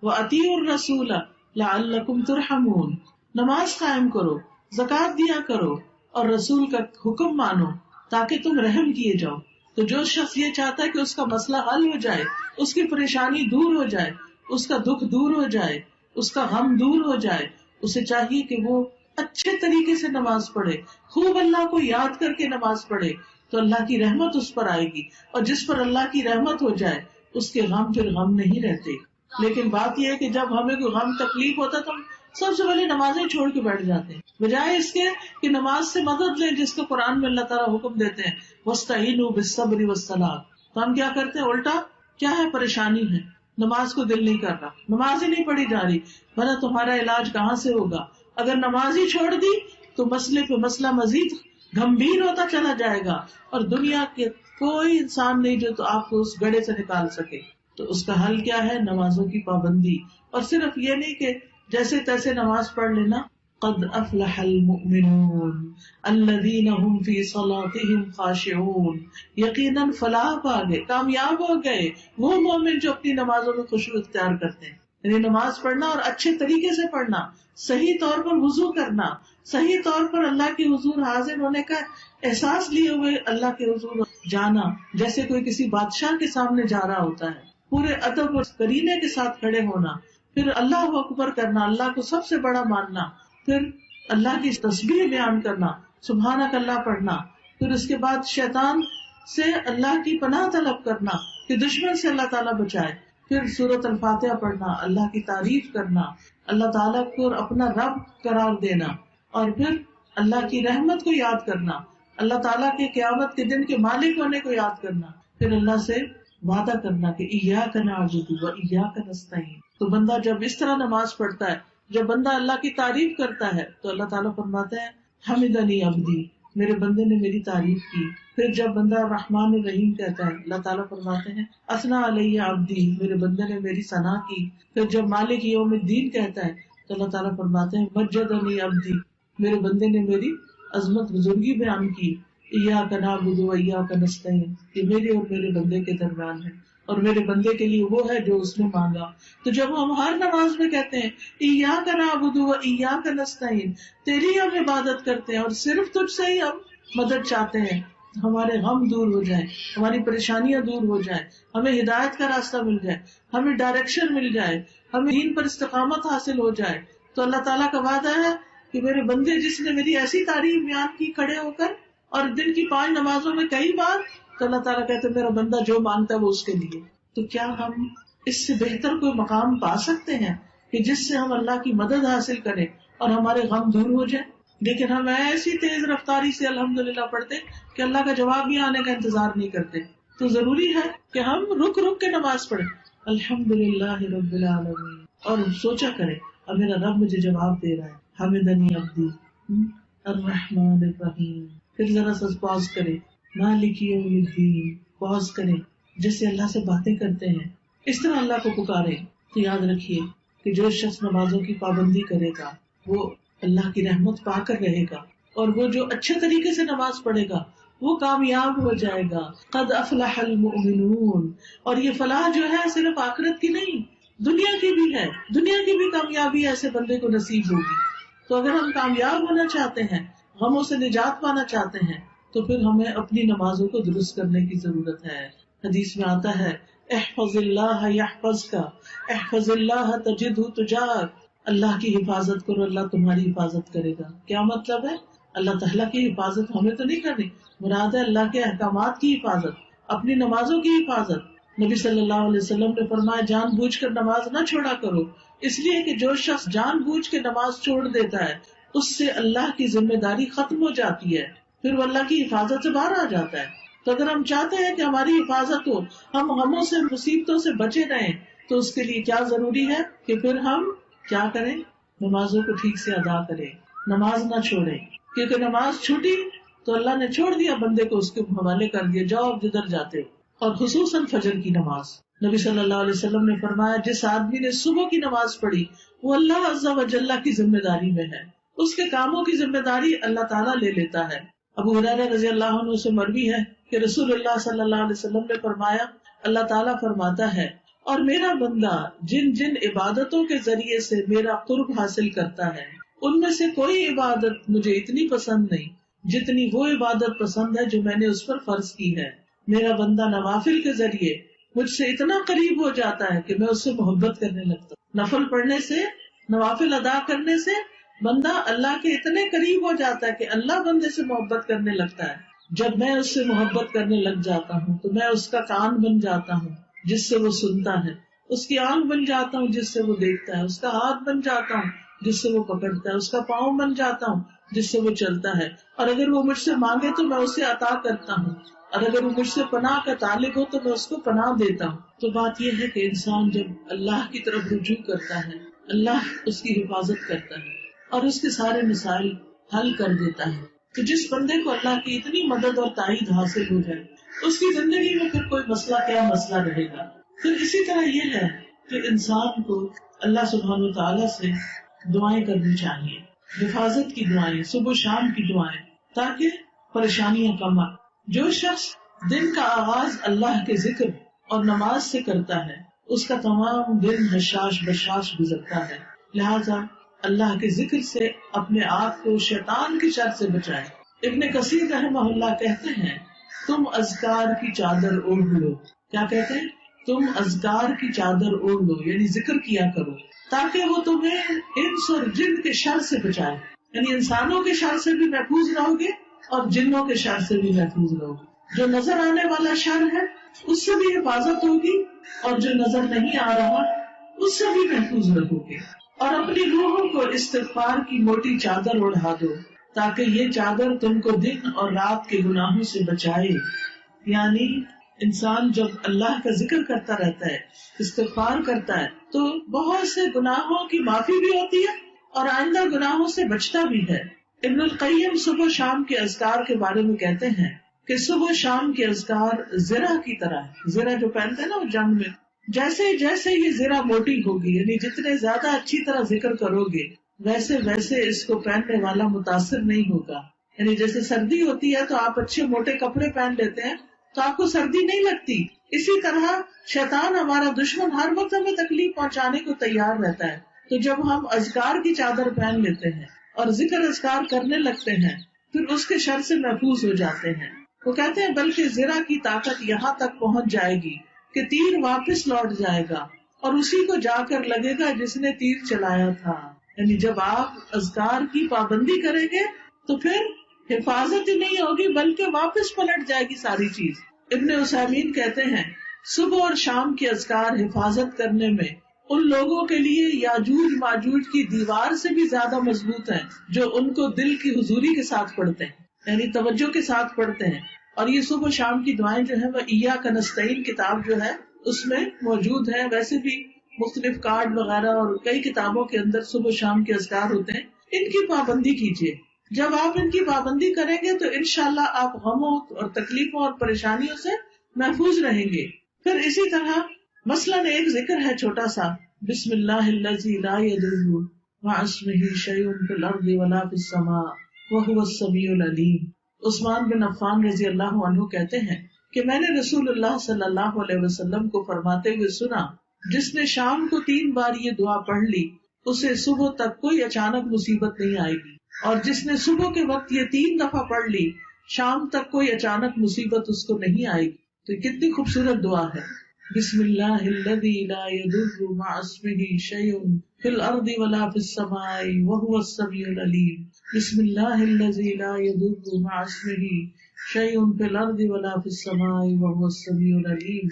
وَأَطِيعُوا الرَّسُولَ لَعَلَّكُمْ تُرْحَمُونَ. نماز قائم کرو، زکات دیا کرو اور رسول کا حکم مانو تاکہ تم رحم کیے جاؤ. تو جو شخص یہ چاہتا ہے کہ اس کا مسئلہ حل ہو جائے، اس کی پریشانی دور ہو جائے، اس کا دکھ دور ہو جائے، اس کا غم دور ہو جائے، اسے چاہیے کہ وہ اچھے طریقے سے نماز پڑھے، خوب اللہ کو یاد کر کے نماز پڑھے، تو اللہ کی رحمت اس پر آئے گی. اور جس پر اللہ کی رحمت ہو جائے اس کے غم پھر غم نہیں رہتے. لیکن بات یہ ہے کہ جب ہمیں کوئی غم تکلیف ہوتا ہے تو ہم سب سے پہلے نمازیں چھوڑ کے بیٹھ جاتے ہیں، بجائے اس کے کہ نماز سے مدد لیں، جس کو قرآن میں اللہ تعالیٰ حکم دیتے ہیں وَاسْتَعِينُوا بِالصَّبْرِ وَالصَّلَاةِ. تو ہم کیا کرتے ہیں الٹا، کیا ہے پریشانی ہے، نماز کو دل نہیں کر رہا، نماز ہی نہیں پڑھی جا رہی. بھلا تمہارا علاج کہاں سے ہوگا؟ اگر نماز ہی چھوڑ دی تو مسئلے پہ مسئلہ مزید گمبھیر ہوتا چلا جائے گا، اور دنیا کے کوئی انسان نہیں جو تو آپ کو اس گڑھے سے نکال سکے. تو اس کا حل کیا ہے؟ نمازوں کی پابندی. اور صرف یہ نہیں کہ جیسے تیسے نماز پڑھ لینا. قد افلح المؤمنون الذین هم فی صلاتهم خاشعون. یقیناً فلاح پا گئے، کامیاب ہو گئے وہ مومن جو اپنی نمازوں میں خشوع اختیار کرتے ہیں. یعنی نماز پڑھنا اور اچھے طریقے سے پڑھنا، صحیح طور پر وضو کرنا، صحیح طور پر اللہ کے حضور حاضر ہونے کا احساس لیے ہوئے اللہ کے حضور جانا، جیسے کوئی کسی بادشاہ کے سامنے جا رہا ہوتا ہے، پورے ادب اور کرینے کے ساتھ کھڑے ہونا، پھر اللہ اکبر کرنا، اللہ کو سب سے بڑا ماننا، پھر اللہ کی تسبیح بیان کرنا، سبحانک اللہ پڑھنا، پھر اس کے بعد شیطان سے اللہ کی پناہ طلب کرنا کہ دشمن سے اللہ تعالیٰ بچائے، پھر سورۃ الفاتحہ پڑھنا، اللہ کی تعریف کرنا، اللہ تعالیٰ کو اپنا رب قرار دینا، اور پھر اللہ کی رحمت کو یاد کرنا، اللہ تعالیٰ کے قیامت کے دن کے مالک ہونے کو یاد کرنا، پھر اللہ سے وعدہ کرنا کہ ایاک نعبد و ایاک نستعین. تو بندہ جب اس طرح نماز پڑھتا ہے، جب بندہ اللہ کی تعریف کرتا ہے تو اللہ تعالیٰ فرماتے ہیں حمدنی عبدی، میرے بندے نے میری تعریف کی. پھر جب بندہ رحمان الرحیم کہتا ہے اللہ تعالیٰ فرماتے ہیں اثنا علی عبدی، میرے بندے نے میری ثنا کی. پھر جب مالک یوم الدین کہتا ہے تو اللہ تعالیٰ فرماتے ہیں مجدنی عبدی، میرے بندے نے میری عظمت بزرگی بیان کی. ایاک نعبد و ایاک نستعین، یہ میرے اور میرے بندے کے درمیان ہے، اور میرے بندے کے لیے وہ ہے جو اس نے مانگا. تو جب ہم ہر نماز میں کہتے ہیں ایاک نعبد و ایاک نستعین، تیری ہم عبادت کرتے ہیں اور صرف تجھ سے ہی ہم مدد چاہتے ہیں، ہمارے غم دور ہو جائیں، ہماری پریشانیاں دور ہو جائیں، ہمیں ہدایت کا راستہ مل جائے، ہمیں ڈائریکشن مل جائے، ہمیں دین پر استقامت حاصل ہو جائے، تو اللہ تعالیٰ کا وعدہ ہے کہ میرے بندے جس نے میری ایسی تعریف بیان کی کھڑے ہو کر اور دن کی 5 نمازوں میں کئی بار، تو اللہ تعالیٰ کہتے ہیں میرا بندہ جو مانگتا ہے وہ اس کے لیے. تو کیا ہم اس سے بہتر کوئی مقام پا سکتے ہیں کہ جس سے ہم اللہ کی مدد حاصل کریں اور ہمارے غم دور ہو جائیں؟ لیکن ہم ایسی تیز رفتاری سے الحمدللہ پڑھتے کہ اللہ کا جواب بھی آنے کا انتظار نہیں کرتے. تو ضروری ہے کہ ہم رک رک کے نماز پڑھیں الحمدللہ رب العالمین، اور سوچا کریں اب میرا رب مجھے جواب دے رہا ہے، حمدنی عبدی الرحمن الرحیم. پھر ذرا سا پاز کریں مالک یوم الدین، پاز کریں جیسے اللہ سے باتیں کرتے ہیں، اس طرح اللہ کو پکاریں. تو یاد رکھیے کہ جو شخص نمازوں کی پابندی کرے گا وہ اللہ کی رحمت پا کر رہے گا، اور وہ جو اچھے طریقے سے نماز پڑھے گا وہ کامیاب ہو جائے گا. قد افلح المؤمنون. اور یہ فلاح جو ہے صرف آخرت کی نہیں، دنیا کی بھی ہے، دنیا کی بھی کامیابی ایسے بندے کو نصیب ہوگی. تو اگر ہم کامیاب ہونا چاہتے ہیں، غموں سے نجات پانا چاہتے ہیں، تو پھر ہمیں اپنی نمازوں کو درست کرنے کی ضرورت ہے. حدیث میں آتا ہے احفظ اللہ یحفظک، احفظ اللہ تجدہ تجاہک، اللہ کی حفاظت کرو اللہ تمہاری حفاظت کرے گا. کیا مطلب ہے؟ اللہ تعالیٰ کی حفاظت ہمیں تو نہیں کرنی، مراد ہے اللہ کے احکامات کی حفاظت، اپنی نمازوں کی حفاظت. نبی صلی اللہ علیہ وسلم نے فرمایا جان بوجھ کر نماز نہ چھوڑا کرو، اس لیے کہ جو شخص جان بوجھ کے نماز چھوڑ دیتا ہے اس سے اللہ کی ذمہ داری ختم ہو جاتی ہے، پھر وہ اللہ کی حفاظت سے باہر آ جاتا ہے. تو اگر ہم چاہتے ہیں کہ ہماری حفاظت ہو، ہم غموں سے مصیبتوں سے بچے رہیں، تو اس کے لیے کیا ضروری ہے کہ پھر ہم کیا کریں؟ نمازوں کو ٹھیک سے ادا کریں، نماز نہ چھوڑیں. کیونکہ نماز چھوٹی تو اللہ نے چھوڑ دیا بندے کو، اس کے حوالے کر دیا جاؤ اب جدھر جاتے ہو. اور خصوصاً فجر کی نماز، نبی صلی اللہ علیہ وسلم نے فرمایا جس آدمی نے صبح کی نماز پڑھی وہ اللہ عز و جل کی ذمہ داری میں ہے، اس کے کاموں کی ذمہ داری اللہ تعالیٰ لے لیتا ہے. ابو ہریرہ رضی اللہ عنہ سے مروی ہے کہ رسول اللہ صلی اللہ علیہ وسلم نے فرمایا اللہ تعالیٰ فرماتا ہے اور میرا بندہ جن جن عبادتوں کے ذریعے سے میرا قرب حاصل کرتا ہے ان میں سے کوئی عبادت مجھے اتنی پسند نہیں جتنی وہ عبادت پسند ہے جو میں نے اس پر فرض کی ہے. میرا بندہ نوافل کے ذریعے مجھ سے اتنا قریب ہو جاتا ہے کہ میں اس سے محبت کرنے لگتا ہوں. نفل پڑھنے سے، نوافل ادا کرنے سے بندہ اللہ کے اتنے قریب ہو جاتا ہے کہ اللہ بندے سے محبت کرنے لگتا ہے. جب میں اس سے محبت کرنے لگ جاتا ہوں تو میں اس کا کان بن جاتا ہوں جس سے وہ سنتا ہے، اس کی آنکھ بن جاتا ہوں جس سے وہ دیکھتا ہے، اس کا ہاتھ بن جاتا ہوں جس سے وہ پکڑتا ہے، اس کا پاؤں بن جاتا ہوں جس سے وہ چلتا ہے، اور اگر وہ مجھ سے مانگے تو میں اسے عطا کرتا ہوں، اور اگر وہ مجھ سے پناہ کا طالب ہو تو میں اس کو پناہ دیتا ہوں. تو بات یہ ہے کہ انسان جب اللہ کی طرف رجوع کرتا ہے، اللہ اس کی حفاظت کرتا ہے اور اس کے سارے مسائل حل کر دیتا ہے. تو جس بندے کو اللہ کی اتنی مدد اور تائید حاصل ہو جائے اس کی زندگی میں پھر کوئی مسئلہ کیا مسئلہ رہے گا. پھر اسی طرح یہ ہے کہ انسان کو اللہ سبحانہ و تعالیٰ سے دعائیں کرنی چاہیے، حفاظت کی دعائیں، صبح شام کی دعائیں، تاکہ پریشانیاں کم آئیں. جو شخص دن کا آغاز اللہ کے ذکر اور نماز سے کرتا ہے اس کا تمام دن حشاش بشاش گزرتا ہے. لہذا اللہ کے ذکر سے اپنے آپ کو شیطان کی شر سے بچائے. ابن کثیر رحمہ اللہ کہتے ہیں تم اذکار کی چادر اوڑھ لو. کیا کہتے ہیں؟ تم اذکار کی چادر اوڑھ لو، یعنی ذکر کیا کرو تاکہ وہ تمہیں انس اور جن کے شر سے بچائے. یعنی انسانوں کے شر سے بھی محفوظ رہو گے اور جنوں کے شر سے بھی محفوظ رہو گے. جو نظر آنے والا شر ہے اس سے بھی حفاظت ہوگی اور جو نظر نہیں آ رہا اس سے بھی محفوظ رہو گے. اور اپنی روحوں کو استغفار کی موٹی چادر اوڑھا دو تاکہ یہ چادر تم کو دن اور رات کے گناہوں سے بچائے. یعنی انسان جب اللہ کا ذکر کرتا رہتا ہے، استغفار کرتا ہے، تو بہت سے گناہوں کی معافی بھی ہوتی ہے اور آئندہ گناہوں سے بچتا بھی ہے. ابن القیم صبح شام کے اذکار کے بارے میں کہتے ہیں کہ صبح شام کے اذکار زرہ کی طرح ہے. زرہ جو پہنتے ہیں نا وہ جنگ میں، جیسے جیسے یہ زرہ موٹی ہوگی، یعنی جتنے زیادہ اچھی طرح ذکر کرو گے ویسے ویسے اس کو پہننے والا متاثر نہیں ہوگا. یعنی جیسے سردی ہوتی ہے تو آپ اچھے موٹے کپڑے پہن لیتے ہیں تو آپ کو سردی نہیں لگتی، اسی طرح شیطان ہمارا دشمن ہر وقت ہمیں تکلیف پہنچانے کو تیار رہتا ہے. تو جب ہم اذکار کی چادر پہن لیتے ہیں اور ذکر اذکار کرنے لگتے ہیں پھر اس کے شر سے محفوظ ہو جاتے ہیں. وہ کہتے ہیں بلکہ زرہ کی طاقت یہاں تک پہنچ جائے گی کہ تیر واپس لوٹ جائے گا اور اسی کو جا کر لگے گا جس نے تیر چلایا تھا. یعنی جب آپ اذکار کی پابندی کریں گے تو پھر حفاظت ہی نہیں ہوگی بلکہ واپس پلٹ جائے گی ساری چیز. ابن عثیمین کہتے ہیں صبح اور شام کے اذکار حفاظت کرنے میں ان لوگوں کے لیے یاجوج ماجوج کی دیوار سے بھی زیادہ مضبوط ہیں جو ان کو دل کی حضوری کے ساتھ پڑھتے ہیں، یعنی توجہ کے ساتھ پڑھتے ہیں. اور یہ صبح شام کی دعائیں جو ہیں وہ ایاک نستعین کتاب جو ہے اس میں موجود ہیں. ویسے بھی مختلف کارڈ وغیرہ اور کئی کتابوں کے اندر صبح شام کے اذکار ہوتے ہیں. ان کی پابندی کیجیے. جب آپ ان کی پابندی کریں گے تو انشاءاللہ آپ غموں اور تکلیفوں اور پریشانیوں سے محفوظ رہیں گے. پھر اسی طرح مثلاً ایک ذکر ہے چھوٹا سا، بسم اللہ الذی لا یضر مع اسمہ شیء فی الارض ولا فی السماء وہو السمیع العلیم. عثمان بن عفان رضی اللہ عنہ کہتے ہیں کہ میں نے رسول اللہ صلی اللہ علیہ وسلم کو فرماتے ہوئے سنا، جس نے شام کو 3 بار یہ دعا پڑھ لی اسے صبح تک کوئی اچانک مصیبت نہیں آئے گی، اور جس نے صبح کے وقت یہ 3 دفعہ پڑھ لی شام تک کوئی اچانک مصیبت اس کو نہیں آئے گی. تو کتنی خوبصورت دعا ہے. بسم اللہ الذی لا یضر مع اسمہ شیء فی الارض ولا فی السماء وہو السمیع العلیم. بسم اللہ الذی لا یضر مع اسمہ شیء فی الارض ولا فی السماء وہو السمیع العلیم.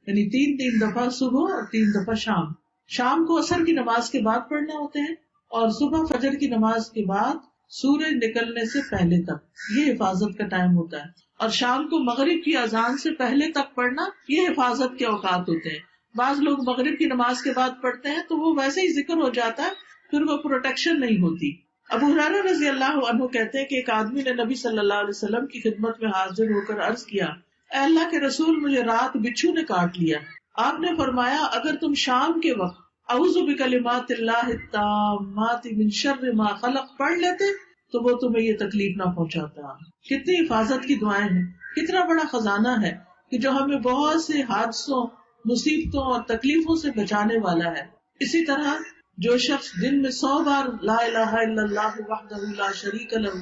یعنی 3 دفعہ صبح اور 3 دفعہ شام. شام کو عصر کی نماز کے بعد پڑھنے ہوتے ہیں اور صبح فجر کی نماز کے بعد سورج نکلنے سے پہلے تک، یہ حفاظت کا ٹائم ہوتا ہے. اور شام کو مغرب کی اذان سے پہلے تک پڑھنا یہ حفاظت کے اوقات ہوتے ہیں. بعض لوگ مغرب کی نماز کے بعد پڑھتے ہیں تو وہ ویسے ہی ذکر ہو جاتا ہے، پھر وہ پروٹیکشن نہیں ہوتی. ابو ہریرہ رضی اللہ عنہ کہتے ہیں کہ ایک آدمی نے نبی صلی اللہ علیہ وسلم کی خدمت میں حاضر ہو کر عرض کیا، اے اللہ کے رسول، مجھے رات بچھو نے کاٹ لیا. آپ نے فرمایا اگر تم شام کے وقت اعوذ بکلمات اللہ التامات من شر ما خلق پڑھ لیتے تو وہ تمہیں یہ تکلیف نہ پہنچاتا. کتنی حفاظت کی دعائیں ہیں، کتنا بڑا خزانہ ہے کہ جو ہمیں بہت سے حادثوں، مصیبتوں اور تکلیفوں سے بچانے والا ہے. اسی طرح جو شخص دن میں 100 بار لا الہ الا اللہ وحدہ لا شریک لہ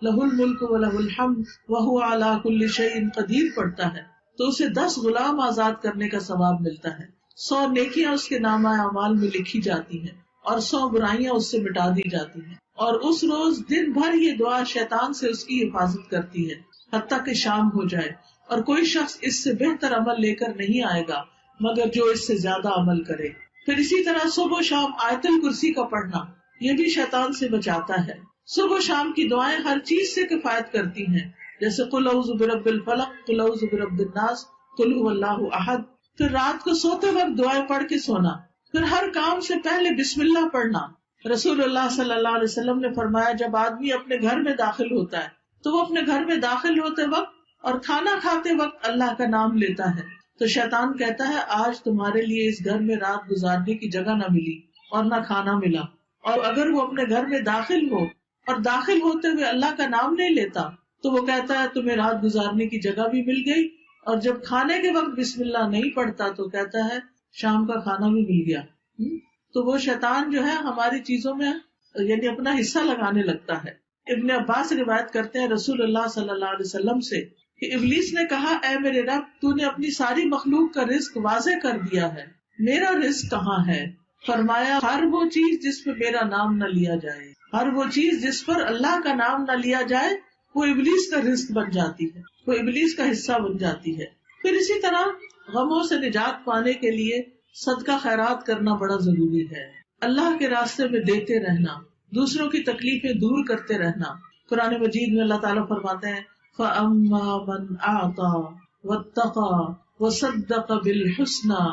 لہ الملک ولہ الحمد وہو علی کل شیء قدیر پڑھتا ہے تو اسے 10 غلام آزاد کرنے کا ثواب ملتا ہے. 100 نیکیاں اس کے نامہ اعمال میں لکھی جاتی ہیں اور 100 برائیاں اس سے مٹا دی جاتی ہیں. اور اس روز دن بھر یہ دعا شیطان سے اس کی حفاظت کرتی ہے حتیٰ کہ شام ہو جائے، اور کوئی شخص اس سے بہتر عمل لے کر نہیں آئے گا مگر جو اس سے زیادہ عمل کرے۔ پھر اسی طرح صبح و شام آیت الکرسی کا پڑھنا، یہ بھی شیطان سے بچاتا ہے۔ صبح و شام کی دعائیں ہر چیز سے کفایت کرتی ہیں، جیسے قل اعوذ برب الفلق، قل اعوذ برب الناس، قل هو اللہ احد۔ پھر رات کو سوتے وقت دعائیں پڑھ کے سونا، پھر ہر کام سے پہلے بسم اللہ پڑھنا۔ رسول اللہ صلی اللہ علیہ وسلم نے فرمایا جب آدمی اپنے گھر میں داخل ہوتا ہے تو وہ اپنے گھر میں داخل ہوتے وقت اور کھانا کھاتے وقت اللہ کا نام لیتا ہے تو شیطان کہتا ہے آج تمہارے لیے اس گھر میں رات گزارنے کی جگہ نہ ملی اور نہ کھانا ملا۔ اور اگر وہ اپنے گھر میں داخل ہو اور داخل ہوتے ہوئے اللہ کا نام نہیں لیتا تو وہ کہتا ہے تمہیں رات گزارنے کی جگہ بھی مل گئی، اور جب کھانے کے وقت بسم اللہ نہیں پڑھتا تو کہتا ہے شام کا کھانا بھی مل گیا۔ تو وہ شیطان جو ہے ہماری چیزوں میں یعنی اپنا حصہ لگانے لگتا ہے۔ ابن عباس روایت کرتے ہیں رسول اللہ صلی اللہ علیہ وسلم سے کہ ابلیس نے کہا اے میرے رب، تو نے اپنی ساری مخلوق کا رزق واضح کر دیا ہے، میرا رزق کہاں ہے؟ فرمایا ہر وہ چیز جس پہ میرا نام نہ لیا جائے، ہر وہ چیز جس پر اللہ کا نام نہ لیا جائے وہ ابلیس کا رزق بن جاتی ہے، وہ ابلیس کا حصہ بن جاتی ہے۔ پھر اسی طرح غموں سے نجات پانے کے لیے صدقہ خیرات کرنا بڑا ضروری ہے، اللہ کے راستے میں دیتے رہنا، دوسروں کی تکلیفیں دور کرتے رہنا۔ قرآن مجید میں اللہ تعالیٰ فرماتے ہیں فَأَمَّا مَنْ أَعْطَى وَاتَّقَى وَصَدَّقَ بِالْحُسْنَى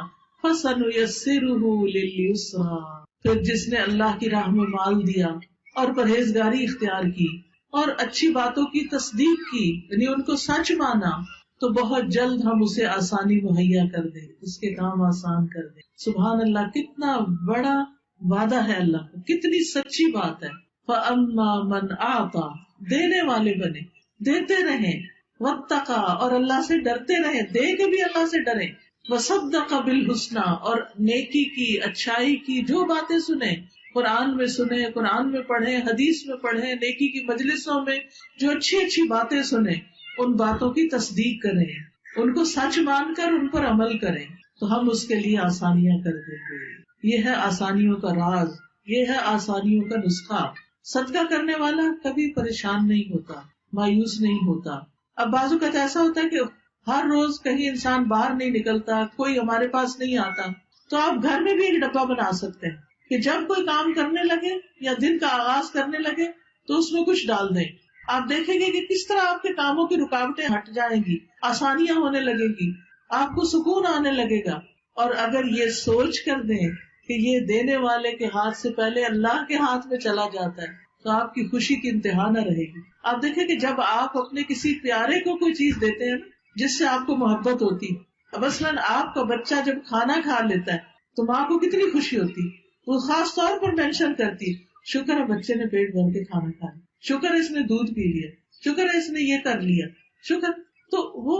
فَسَنُيَسِّرُهُ لِلْيُسْرَى۔ پھر جس نے اللہ کی راہ میں مال دیا اور پرہیزگاری اختیار کی اور اچھی باتوں کی تصدیق کی یعنی ان کو سچ مانا تو بہت جلد ہم اسے آسانی مہیا کر دیں، اس کے کام آسان کر دیں۔ سبحان اللہ، کتنا بڑا وعدہ ہے اللہ کا، کتنی سچی بات ہے۔ فَأَمَّا مَنْ أَعْطَى، دینے والے بنے، دیتے رہیں، وَاتَّقَى، اور اللہ سے ڈرتے رہیں، دے کے بھی اللہ سے ڈریں، وَصَدَّقَ بِالْحُسْنَى، اور نیکی کی، اچھائی کی جو باتیں سنیں، قرآن میں سنیں، قرآن میں پڑھیں، حدیث میں پڑھیں، نیکی کی مجلسوں میں جو اچھی اچھی باتیں سنیں ان باتوں کی تصدیق کریں، ان کو سچ مان کر ان پر عمل کریں تو ہم اس کے لیے آسانیاں کر دیں گے۔ یہ ہے آسانیوں کا راز، یہ ہے آسانیوں کا نسخہ۔ صدقہ کرنے والا کبھی پریشان نہیں ہوتا، مایوس نہیں ہوتا۔ اب بعض اوقات ایسا ہوتا ہے کہ ہر روز کہیں انسان باہر نہیں نکلتا، کوئی ہمارے پاس نہیں آتا، تو آپ گھر میں بھی ایک ڈبہ بنا سکتے ہیں کہ جب کوئی کام کرنے لگے یا دن کا آغاز کرنے لگے تو اس میں کچھ ڈال دیں۔ آپ دیکھیں گے کہ کس طرح آپ کے کاموں کی رکاوٹیں ہٹ جائیں گی، آسانیاں ہونے لگے گی، آپ کو سکون آنے لگے گا۔ اور اگر یہ سوچ کر دیں کہ یہ دینے والے کے ہاتھ سے پہلے اللہ کے ہاتھ میں چلا جاتا ہے تو آپ کی خوشی کی انتہا نہ رہے گی۔ آپ دیکھیں کہ جب آپ اپنے کسی پیارے کو کوئی چیز دیتے ہیں جس سے آپ کو محبت ہوتی، مثلاً آپ کا بچہ جب کھانا کھا لیتا ہے تو ماں کو کتنی خوشی ہوتی، وہ خاص طور پر مینشن کرتی شکر ہے بچے نے پیٹ بھر کے کھانا کھایا، شکر ہے اس نے دودھ پی لیا، شکر ہے اس نے یہ کر لیا، شکر۔ تو وہ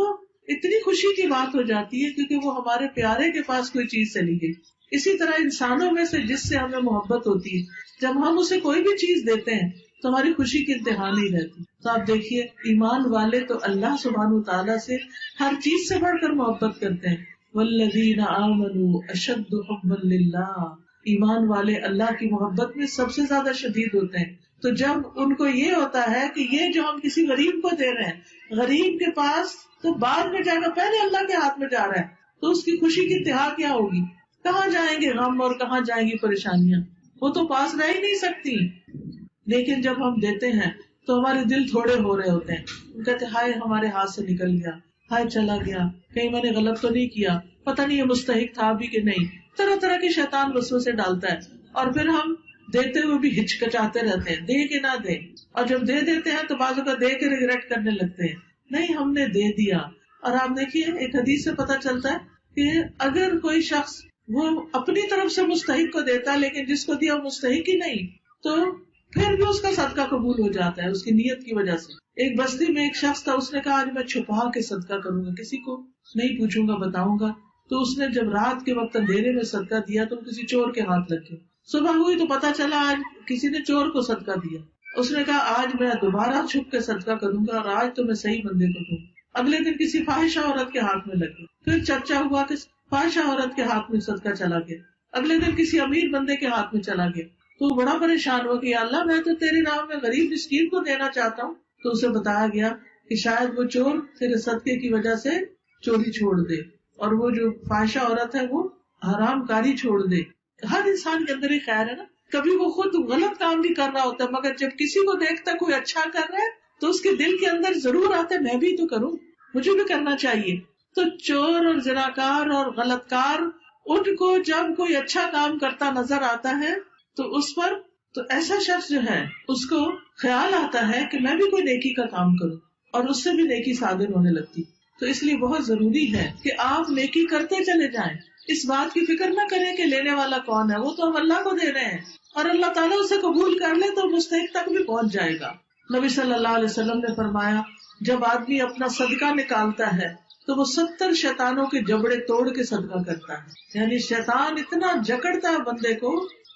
اتنی خوشی کی بات ہو جاتی ہے کیونکہ وہ ہمارے پیارے کے پاس کوئی چیز چلی گئی۔ اسی طرح انسانوں میں سے جس سے ہمیں محبت ہوتی ہے جب ہم اسے کوئی بھی چیز دیتے ہیں تو ہماری خوشی کی انتہا نہیں رہتی۔ تو آپ دیکھیے ایمان والے تو اللہ سبحانہ وتعالیٰ سے ہر چیز سے بڑھ کر محبت کرتے ہیں۔ والذین آمنوا اشد حبا للہ، ایمان والے اللہ کی محبت میں سب سے زیادہ شدید ہوتے ہیں۔ تو جب ان کو یہ ہوتا ہے کہ یہ جو ہم کسی غریب کو دے رہے ہیں غریب کے پاس تو بعد میں جائے گا، پہلے اللہ کے ہاتھ میں جا رہا ہے، تو اس کی خوشی کی انتہا کیا ہوگی؟ کہاں جائیں گے غم اور کہاں جائیں گی پریشانیاں، وہ تو پاس رہ ہی نہیں سکتی۔ لیکن جب ہم دیتے ہیں تو ہمارے دل تھوڑے ہو رہے ہوتے ہیں، ہم کہتے ہیں ہائے ہمارے ہاتھ سے نکل گیا، ہائے چلا گیا، کہیں میں نے غلط تو نہیں کیا، پتہ نہیں یہ مستحق تھا بھی کہ نہیں، طرح طرح کے شیطان وسوسے ڈالتا ہے، اور پھر ہم دیتے ہوئے بھی ہچکچاتے رہتے ہیں، دے کہ نہ دے، اور جب دے دیتے ہیں تو بعض اوقات دے کے ریگریٹ کرنے لگتے ہیں، نہیں ہم نے دے دیا۔ اور آپ دیکھیے ایک حدیث سے پتہ چلتا ہے کہ اگر کوئی شخص وہ اپنی طرف سے مستحق کو دیتا ہے لیکن جس کو دیا وہ مستحق ہی نہیں تو پھر بھی اس کا صدقہ قبول ہو جاتا ہے اس کی نیت کی وجہ سے۔ ایک بستی میں ایک شخص تھا، اس نے کہا آج میں چھپا کے صدقہ کروں گا، کسی کو نہیں پوچھوں گا، بتاؤں گا۔ تو اس نے جب رات کے وقت اندھیرے میں صدقہ دیا تو کسی چور کے ہاتھ لگ گیا۔ صبح ہوئی تو پتا چلا آج کسی نے چور کو صدقہ دیا۔ اس نے کہا آج میں دوبارہ چھپ کے صدقہ کروں گا اور آج تو میں صحیح بندے کو دوں۔ اگلے دن کسی فاحشہ عورت کے ہاتھ میں لگ گیا، پھر چرچا ہوا کہ فاحشہ عورت کے ہاتھ میں صدقہ چلا گیا، اگلے دن کسی امیر بندے کے ہاتھ میں چلا گیا۔ تو وہ بڑا پریشان ہوا کہ یا اللہ میں تو تیرے نام میں غریب مسکین کو دینا چاہتا ہوں. تو اسے بتایا گیا کہ شاید وہ چور تیرے صدقے کی وجہ سے چوری چھوڑ دے، اور وہ جو فاحشہ عورت ہے وہ حرام کاری چھوڑ دے. ہر انسان کے اندر ہی خیر ہے نا. کبھی وہ خود غلط کام بھی کر رہا ہوتا ہے، مگر جب کسی کو دیکھتا کوئی اچھا کر رہا ہے تو اس کے دل کے اندر ضرور آتا ہے میں بھی تو کروں، مجھے بھی کرنا چاہیے. تو چور اور زناکار اور غلط کار، ان کو جب کوئی اچھا کام کرتا نظر آتا ہے تو اس پر، تو ایسا شخص جو ہے اس کو خیال آتا ہے کہ میں بھی کوئی نیکی کا کام کروں، اور اس سے بھی نیکی صادر ہونے لگتی. تو اس لیے بہت ضروری ہے کہ آپ نیکی کرتے چلے جائیں، اس بات کی فکر نہ کریں کہ لینے والا کون ہے، وہ تو ہم اللہ کو دے رہے ہیں، اور اللہ تعالیٰ اسے قبول کر لے تو مستحق تک بھی پہنچ جائے گا. نبی صلی اللہ علیہ وسلم نے فرمایا جب آدمی اپنا صدقہ نکالتا ہے تو وہ 70 شیطانوں کے جبڑے توڑ کے صدقہ کرتا ہے. یعنی شیطان اتنا جکڑتا ہے بندے کو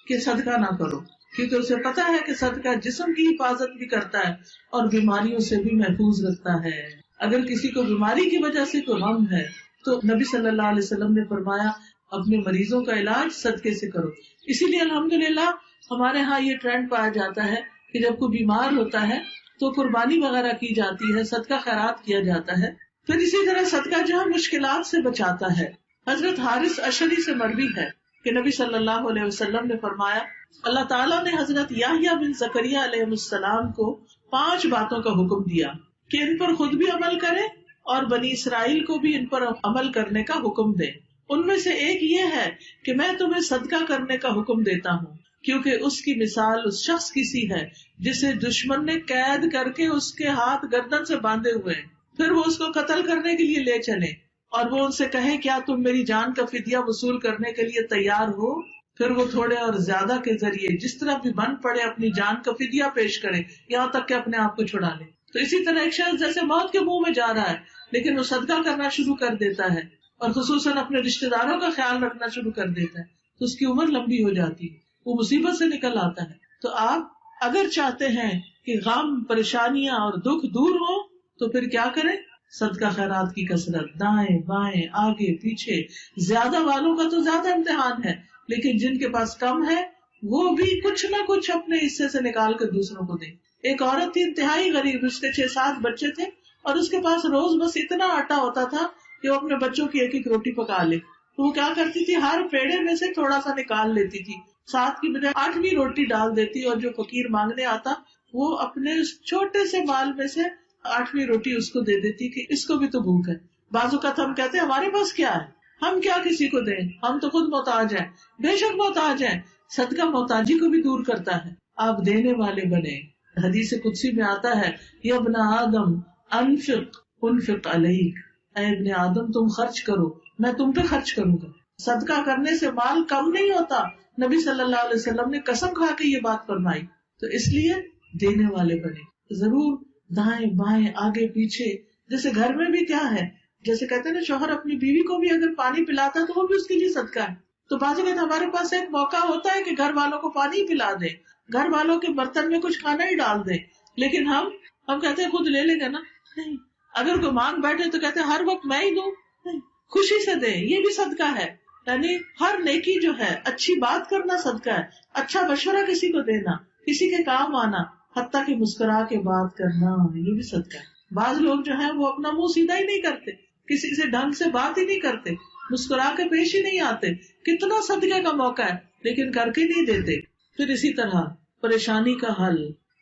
کہ صدقہ نہ کرو، کیونکہ اسے پتا ہے کہ صدقہ جسم کی حفاظت بھی کرتا ہے اور بیماریوں سے بھی محفوظ رکھتا ہے. اگر کسی کو بیماری کی وجہ سے کوئی غم ہے تو نبی صلی اللہ علیہ وسلم نے فرمایا اپنے مریضوں کا علاج صدقے سے کرو. اسی لیے الحمدللہ ہمارے ہاں یہ ٹرینڈ پایا جاتا ہے کہ جب کوئی بیمار ہوتا ہے تو قربانی وغیرہ کی جاتی ہے، صدقہ خیرات کیا جاتا ہے. پھر اسی طرح صدقہ جو ہے مشکلات سے بچاتا ہے. حضرت حارث اشعری سے مروی ہے کہ نبی صلی اللہ علیہ وسلم نے فرمایا اللہ تعالیٰ نے حضرت یحییٰ بن زکریا علیہ السلام کو 5 باتوں کا حکم دیا کہ ان پر خود بھی عمل کرے اور بنی اسرائیل کو بھی ان پر عمل کرنے کا حکم دے. ان میں سے ایک یہ ہے کہ میں تمہیں صدقہ کرنے کا حکم دیتا ہوں، کیونکہ اس کی مثال اس شخص کی سی ہے جسے دشمن نے قید کر کے اس کے ہاتھ گردن سے باندھے ہوئے ہیں، پھر وہ اس کو قتل کرنے کے لیے لے چلے اور وہ ان سے کہے کیا تم میری جان کا فدیہ وصول کرنے کے لیے تیار ہو؟ پھر وہ تھوڑے اور زیادہ کے ذریعے جس طرح بھی بن پڑے اپنی جان کا فدیہ پیش کرے یہاں تک کہ اپنے آپ کو چھڑا لے. تو اسی طرح ایک شخص جیسے موت کے منہ میں جا رہا ہے لیکن وہ صدقہ کرنا شروع کر دیتا ہے اور خصوصاً اپنے رشتہ داروں کا خیال رکھنا شروع کر دیتا ہے تو اس کی عمر لمبی ہو جاتی ہے، وہ مصیبت سے نکل آتا ہے. تو آپ اگر چاہتے ہیں کہ غم پریشانیاں اور دکھ دور ہو تو پھر کیا کریں؟ صدقہ خیرات کی کثرت، دائیں بائیں آگے پیچھے. زیادہ والوں کا تو زیادہ امتحان ہے، لیکن جن کے پاس کم ہے وہ بھی کچھ نہ کچھ اپنے حصے سے نکال کر دوسروں کو دیں. ایک عورت تھی انتہائی غریب، اس کے 6-7 بچے تھے اور اس کے پاس روز بس اتنا آٹا ہوتا تھا کہ وہ اپنے بچوں کی ایک روٹی پکا لے. تو وہ کیا کرتی تھی، ہر پیڑے میں سے تھوڑا سا نکال لیتی تھی، 7 کی بجائے 8ویں روٹی ڈال دیتی، اور جو فقیر مانگنے آتا وہ اپنے اس چھوٹے سے مال میں سے 8ویں روٹی اس کو دے دیتی کہ اس کو بھی تو بھوک ہے. بعض اوقات ہم کہتے ہیں ہمارے پاس کیا ہے، ہم کیا کسی کو دیں، ہم تو خود محتاج ہیں. بے شک محتاج ہیں، صدقہ محتاجی کو بھی دور کرتا ہے. آپ دینے والے بنے. حدیث قدسی میں آتا ہے یا ابن آدم انفق انفق علیک، اے ابن آدم تم خرچ کرو میں تم پہ خرچ کروں گا. صدقہ کرنے سے مال کم نہیں ہوتا، نبی صلی اللہ علیہ وسلم نے قسم کھا کے یہ بات فرمائی. تو اس لیے دینے والے بنے. ضرور دائیں بائیں آگے پیچھے. جیسے گھر میں بھی کیا ہے، جیسے کہتے ہیں نا شوہر اپنی بیوی کو بھی اگر پانی پلاتا ہے تو وہ بھی اس کے لیے صدقہ ہے. تو بعض اوقات ہمارے پاس ایک موقع ہوتا ہے کہ گھر والوں کو پانی پلا دیں، گھر والوں کے برتن میں کچھ کھانا ہی ڈال دیں، لیکن ہم کہتے ہیں خود لے لے گا نا. نہیں، اگر کوئی مانگ بیٹھے تو کہتے ہیں ہر وقت میں ہی دوں. نہیں، خوشی سے دیں، یہ بھی صدقہ ہے. یعنی ہر نیکی جو ہے، اچھی بات کرنا صدقہ ہے، اچھا مشورہ کسی کو دینا، کسی کے کام آنا، حتیٰ کہ مسکرا کے بات کرنا، یہ بھی صدقہ ہے. بعض لوگ جو ہیں وہ اپنا منہ سیدھا ہی نہیں کرتے، کسی سے ڈھنگ سے بات ہی نہیں کرتے، مسکرا کے پیش ہی نہیں آتے. کتنا صدقے کا موقع ہے لیکن کر کے نہیں دیتے. پھر اسی طرح پریشانی کا حل،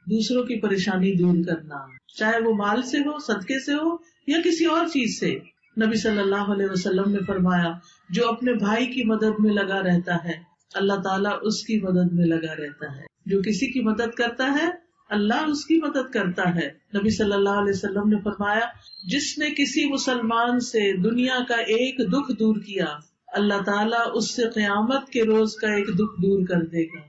دوسروں کی پریشانی دور کرنا، چاہے وہ مال سے ہو، صدقے سے ہو یا کسی اور چیز سے. نبی صلی اللہ علیہ وسلم نے فرمایا جو اپنے بھائی کی مدد میں لگا رہتا ہے اللہ تعالیٰ اس کی مدد میں لگا رہتا ہے. جو کسی کی مدد کرتا ہے اللہ اس کی مدد کرتا ہے. نبی صلی اللہ علیہ وسلم نے فرمایا جس نے کسی مسلمان سے دنیا کا ایک دکھ دور کیا اللہ تعالیٰ اس سے قیامت کے روز کا ایک دکھ دور کر دے گا.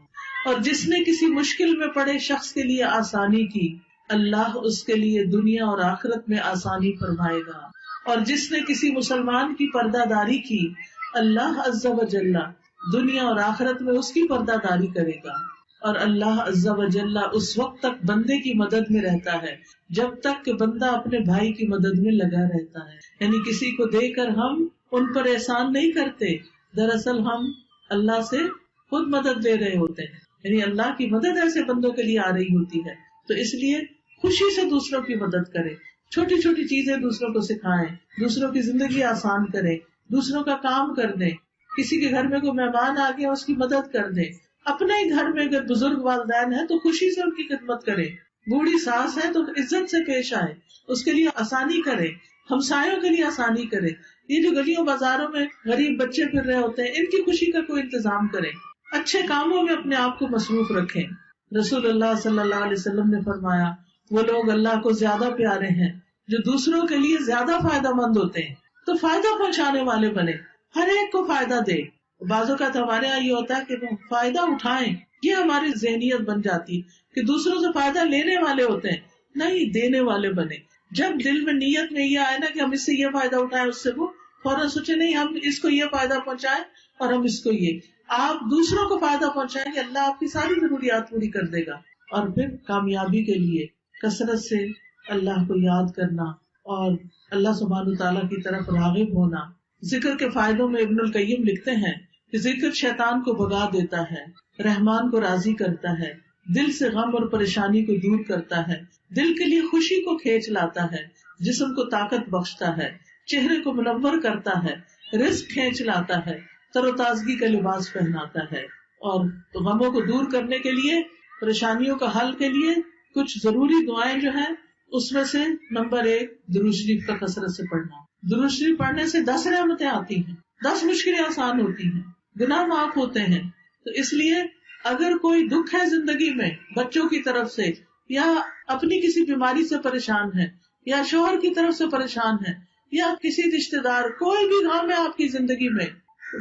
اور جس نے کسی مشکل میں پڑے شخص کے لیے آسانی کی اللہ اس کے لیے دنیا اور آخرت میں آسانی فرمائے گا. اور جس نے کسی مسلمان کی پردہ داری کی اللہ عز و جل دنیا اور آخرت میں اس کی پردہ داری کرے گا. اور اللہ عز و جل اس وقت تک بندے کی مدد میں رہتا ہے جب تک کہ بندہ اپنے بھائی کی مدد میں لگا رہتا ہے. یعنی کسی کو دے کر ہم ان پر احسان نہیں کرتے، دراصل ہم اللہ سے خود مدد لے رہے ہوتے ہیں. یعنی اللہ کی مدد ایسے بندوں کے لیے آ رہی ہوتی ہے. تو اس لیے خوشی سے دوسروں کی مدد کریں, چھوٹی چھوٹی چیزیں دوسروں کو سکھائیں, دوسروں کی زندگی آسان کریں, دوسروں کا کام کر دیں. کسی کے گھر میں کوئی مہمان آ گیا اس کی مدد کر دیں. اپنے ہی گھر میں اگر بزرگ والدین ہیں تو خوشی سے ان کی خدمت کریں. بوڑھی ساس ہے تو عزت سے پیش آئے, اس کے لیے آسانی کرے, ہمسایوں کے لیے آسانی کرے. یہ جو گلیوں بازاروں میں غریب بچے پھر رہے ہوتے ہیں, ان کی خوشی کا کوئی انتظام کریں. اچھے کاموں میں اپنے آپ کو مصروف رکھیں. رسول اللہ صلی اللہ علیہ وسلم نے فرمایا, وہ لوگ اللہ کو زیادہ پیارے ہیں جو دوسروں کے لیے زیادہ فائدہ مند ہوتے ہیں. تو فائدہ پہنچانے والے بنے, ہر ایک کو فائدہ دے. بعض اوقات ہمارے یہاں یہ ہوتا ہے کہ وہ فائدہ اٹھائیں, یہ ہماری ذہنیت بن جاتی کہ دوسروں سے فائدہ لینے والے ہوتے ہیں. نہیں, دینے والے بنے. جب دل میں نیت میں یہ آئے نا کہ ہم اس سے یہ فائدہ اٹھائیں, اس سے وہ فوراً سوچے نہیں ہم اس کو یہ فائدہ پہنچائیں اور ہم اس کو یہ. آپ دوسروں کو فائدہ پہنچائیں گے, اللہ آپ کی ساری ضروریات پوری کر دے گا. اور پھر کامیابی کے لیے کثرت سے اللہ کو یاد کرنا اور اللہ سبحانہ تعالیٰ کی طرف راغب ہونا. ذکر کے فائدوں میں ابن القیم لکھتے ہیں کہ ذکر شیطان کو بھگا دیتا ہے, رحمان کو راضی کرتا ہے, دل سے غم اور پریشانی کو دور کرتا ہے, دل کے لیے خوشی کو کھینچ لاتا ہے, جسم کو طاقت بخشتا ہے, چہرے کو منور کرتا ہے, رزق کھینچ لاتا ہے, تر و تازگی کا لباس پہناتا ہے. اور غموں کو دور کرنے کے لیے, پریشانیوں کا حل کے لیے کچھ ضروری دعائیں جو ہیں اس میں سے نمبر 1 درود شریف کا کثرت سے پڑھنا. درود شریف پڑھنے سے 10 رحمتیں آتی ہیں, 10 مشکلیں آسان ہوتی ہیں, گناہ معاف ہوتے ہیں. تو اس لیے اگر کوئی دکھ ہے زندگی میں بچوں کی طرف سے, یا اپنی کسی بیماری سے پریشان ہے, یا شوہر کی طرف سے پریشان ہے, یا کسی رشتے دار, کوئی بھی غم ہے آپ کی زندگی میں,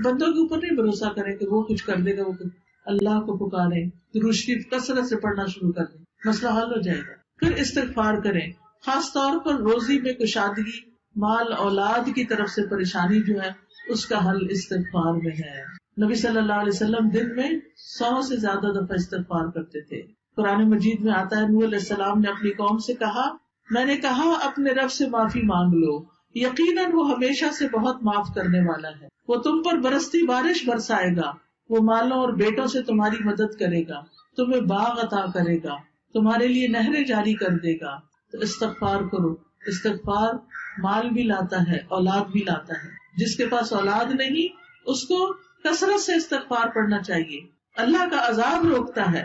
بندوں کے اوپر نہیں بھروسہ کریں کہ وہ کچھ کر دے گا. وہ اللہ کو پکاریں, درود شریف کثرت سے پڑھنا شروع کر دیں, مسئلہ حل ہو جائے گا. پھر استغفار کریں, خاص طور پر روزی میں کشادگی, مال اولاد کی طرف سے پریشانی جو ہے اس کا حل استغفار میں ہے. نبی صلی اللہ علیہ وسلم دن میں 100 سے زیادہ دفعہ استغفار کرتے تھے. قرآن مجید میں آتا ہے, نوح علیہ السلام نے اپنی قوم سے کہا, میں نے کہا اپنے رب سے معافی مانگ لو, یقیناً وہ ہمیشہ سے بہت معاف کرنے والا ہے. وہ تم پر برستی بارش برسائے گا, وہ مالوں اور بیٹوں سے تمہاری مدد کرے گا, تمہیں باغ عطا کرے گا, تمہارے لیے نہریں جاری کر دے گا. تو استغفار کرو. استغفار مال بھی لاتا ہے, اولاد بھی لاتا ہے. جس کے پاس اولاد نہیں اس کو کثرت سے استغفار پڑھنا چاہیے. اللہ کا عذاب روکتا ہے.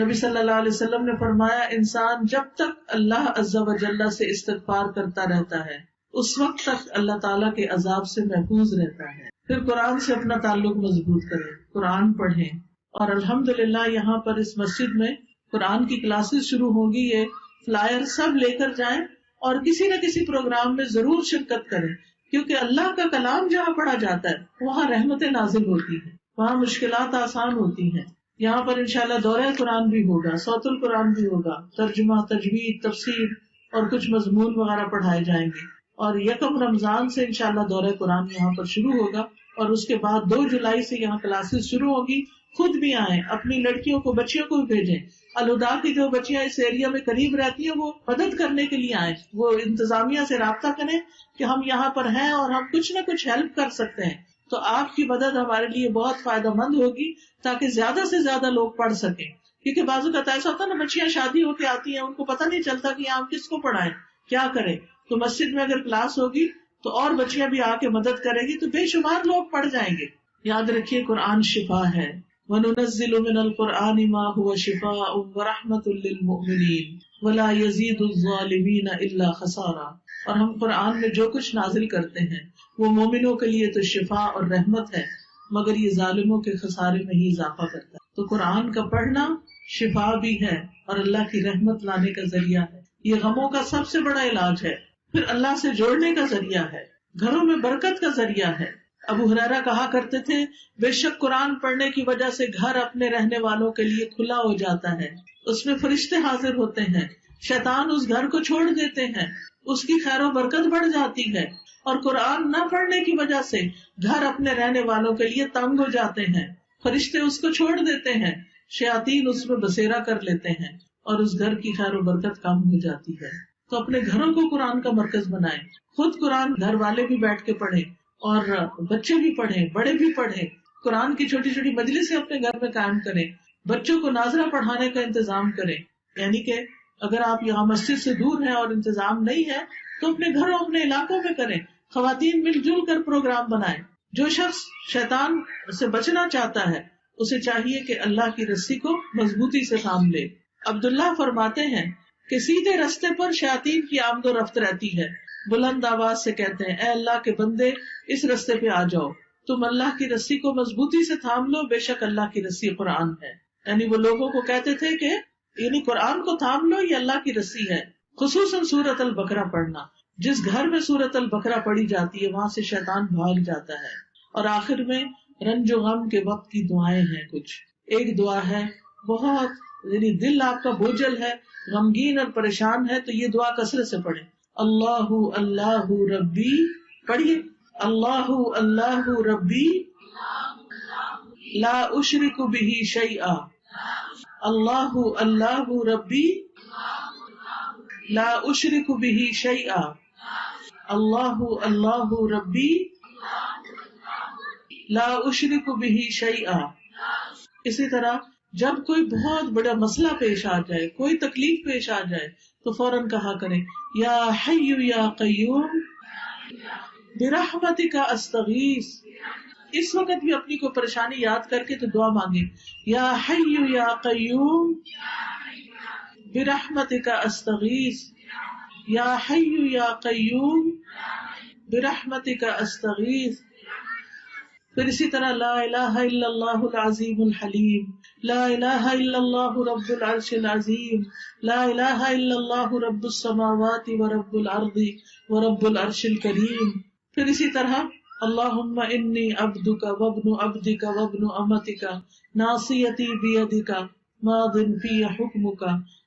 نبی صلی اللہ علیہ وسلم نے فرمایا, انسان جب تک اللہ عز و جل سے استغفار کرتا رہتا ہے اس وقت تک اللہ تعالیٰ کے عذاب سے محفوظ رہتا ہے. پھر قرآن سے اپنا تعلق مضبوط کریں, قرآن پڑھیں. اور الحمدللہ یہاں پر اس مسجد میں قرآن کی کلاسز شروع ہوں گی. یہ فلائر سب لے کر جائیں اور کسی نہ کسی پروگرام میں ضرور شرکت کریں, کیونکہ اللہ کا کلام جہاں پڑھا جاتا ہے وہاں رحمتیں نازل ہوتی ہیں, وہاں مشکلات آسان ہوتی ہیں. یہاں پر انشاءاللہ دورہ قرآن بھی ہوگا, صوت القرآن بھی ہوگا, ترجمہ, تجوید, تفسیر اور کچھ مضمون وغیرہ پڑھائے جائیں گے. اور 1 رمضان سے انشاءاللہ دورہ قرآن یہاں پر شروع ہوگا, اور اس کے بعد 2 جولائی سے یہاں کلاسز شروع ہوگی. خود بھی آئیں, اپنی لڑکیوں کو, بچیوں کو بھی بھیجیں. الہدا کی جو بچیاں اس ایریا میں قریب رہتی ہیں وہ مدد کرنے کے لیے آئیں, وہ انتظامیہ سے رابطہ کریں کہ ہم یہاں پر ہیں اور ہم کچھ نہ کچھ ہیلپ کر سکتے ہیں. تو آپ کی مدد ہمارے لیے بہت فائدہ مند ہوگی تاکہ زیادہ سے زیادہ لوگ پڑھ سکیں. کیونکہ بعض اوقات ایسا ہوتا ہے نا, بچیاں شادی ہو کے آتی ہیں, ان کو پتہ نہیں چلتا کہ یہاں کس کو پڑھائیں, کیا کریں. تو مسجد میں اگر کلاس ہوگی تو اور بچیاں بھی آ کے مدد کرے گی تو بے شمار لوگ پڑھ جائیں گے. یاد رکھیے قرآن شفا ہے. وَنُنَزِّلُ مِنَ الْقُرْآنِ مَا هُوَ شِفَاءٌ وَرَحْمَةٌ لِّلْمُؤْمِنِينَ وَلَا يَزِيدُ الظَّالِمِينَ إِلَّا خَسَارًا. اور ہم قرآن میں جو کچھ نازل کرتے ہیں وہ مومنوں کے لیے تو شفا اور رحمت ہے, مگر یہ ظالموں کے خسارے میں ہی اضافہ کرتا ہے. تو قرآن کا پڑھنا شفا بھی ہے اور اللہ کی رحمت لانے کا ذریعہ ہے. یہ غموں کا سب سے بڑا علاج ہے, پھر اللہ سے جوڑنے کا ذریعہ ہے, گھروں میں برکت کا ذریعہ ہے. ابو ہریرہ کہا کرتے تھے, بے شک قرآن پڑھنے کی وجہ سے گھر اپنے رہنے والوں کے لیے کھلا ہو جاتا ہے, اس میں فرشتے حاضر ہوتے ہیں, شیطان اس گھر کو چھوڑ دیتے ہیں, اس کی خیر و برکت بڑھ جاتی ہے. اور قرآن نہ پڑھنے کی وجہ سے گھر اپنے رہنے والوں کے لیے تنگ ہو جاتے ہیں, فرشتے اس کو چھوڑ دیتے ہیں, شیاطین اس میں بسیرا کر لیتے ہیں اور اس گھر کی خیر و برکت کم ہو جاتی ہے. تو اپنے گھروں کو قرآن کا مرکز بنائیں, خود قرآن گھر والے بھی بیٹھ کے پڑھیں اور بچے بھی پڑھیں, بڑے بھی پڑھیں. قرآن کی چھوٹی چھوٹی مجلسیں اپنے گھر میں قائم کریں, بچوں کو ناظرہ پڑھانے کا انتظام کریں، یعنی کہ اگر آپ یہاں مسجد سے دور ہیں اور انتظام نہیں ہے تو اپنے گھروں اپنے علاقوں میں کریں. خواتین مل جل کر پروگرام بنائیں. جو شخص شیطان سے بچنا چاہتا ہے اسے چاہیے کہ اللہ کی رسی کو مضبوطی سے تھام لے. عبداللہ فرماتے ہیں کہ سیدھے رستے پر شیاطین کی آمد و رفت رہتی ہے. بلند آواز سے کہتے ہیں اے اللہ کے بندے اس رستے پہ آ جاؤ، تم اللہ کی رسی کو مضبوطی سے تھام لو، بے شک اللہ کی رسی قرآن ہے. یعنی وہ لوگوں کو کہتے تھے کہ یعنی قرآن کو تھام لو، یہ اللہ کی رسی ہے. خصوصاً سورۃ البقرہ پڑھنا. جس گھر میں سورۃ البقرہ پڑھی جاتی ہے وہاں سے شیطان بھاگ جاتا ہے. اور آخر میں رنج و غم کے وقت کی دعائیں ہیں کچھ. ایک دعا ہے بہت یعنی دل آپ کا بوجھل ہے، غمگین اور پریشان ہے تو یہ دعا کثرت سے پڑھیں. اللہ اللہ ربی، پڑھیے اللہ اللہ ربی لا اشرک بہ شیئا. اللہ اللہ ربی لا اشرک بہ شیئا. اللہ اللہ ربی لا اشرک بہ شیئا. اسی طرح جب کوئی بہت بڑا مسئلہ پیش آ جائے، کوئی تکلیف پیش آ جائے تو فوراً کہا کریں یا حی یا قیوم برحمتک استغیث. اس وقت بھی اپنی کوئی پریشانی یاد کر کے تو دعا مانگے یا حی یا قیوم برحمتک استغیث، یا حی یا قیوم برحمتک استغیث. پھر اسی طرح لا الہ الا اللہ العظیم الحلیم، لا الہ الا اللہ رب العرش العظیم، لا الہ الا اللہ رب السماوات ورب الارض ورب العرش الکریم. پھر اسی طرح اللہم انی عبدک وابن عبدک وابن امتک ناصیتی بیدک ماض فی حکمک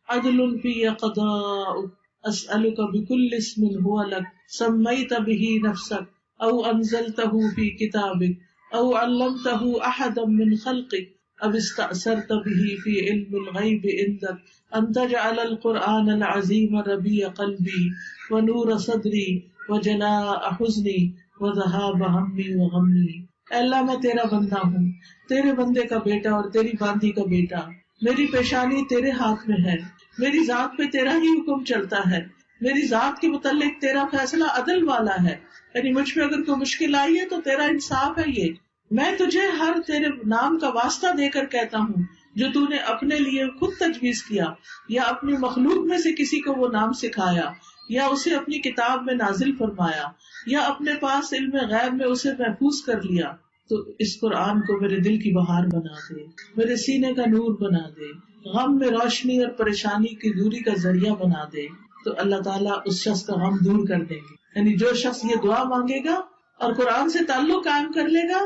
عدل فی قضاؤک اسألک بکل اسم هو لک سمیت بہ نفسک او انزلتہ فی کتابک او علمتہ احدا من خلقک او استأثرت به فی علم الغیب عندک ان تجعل القرآن العظیم ربیع قلبی ونور صدری وجلاء حزنی وذہاب ہمی وغمی. اے اللہ میں تیرا بندہ ہوں، تیرے بندے کا بیٹا اور تیری باندھی کا بیٹا. میری پیشانی تیرے ہاتھ میں ہے، میری ذات پہ تیرا ہی حکم چلتا ہے، میری ذات کے متعلق تیرا فیصلہ عدل والا ہے. یعنی مجھ پہ اگر کوئی مشکل آئی ہے تو تیرا انصاف ہے. یہ میں تجھے ہر تیرے نام کا واسطہ دے کر کہتا ہوں جو تو نے اپنے لیے خود تجویز کیا یا اپنی مخلوق میں سے کسی کو وہ نام سکھایا یا اسے اپنی کتاب میں نازل فرمایا یا اپنے پاس علم غیب میں اسے محفوظ کر لیا. تو اس قرآن کو میرے دل کی بہار بنا دے، میرے سینے کا نور بنا دے، غم میں روشنی اور پریشانی کی دوری کا ذریعہ بنا دے. تو اللہ تعالیٰ اس شخص کا غم دور کر دیں گے. یعنی جو شخص یہ دعا مانگے گا اور قرآن سے تعلق قائم کر لے گا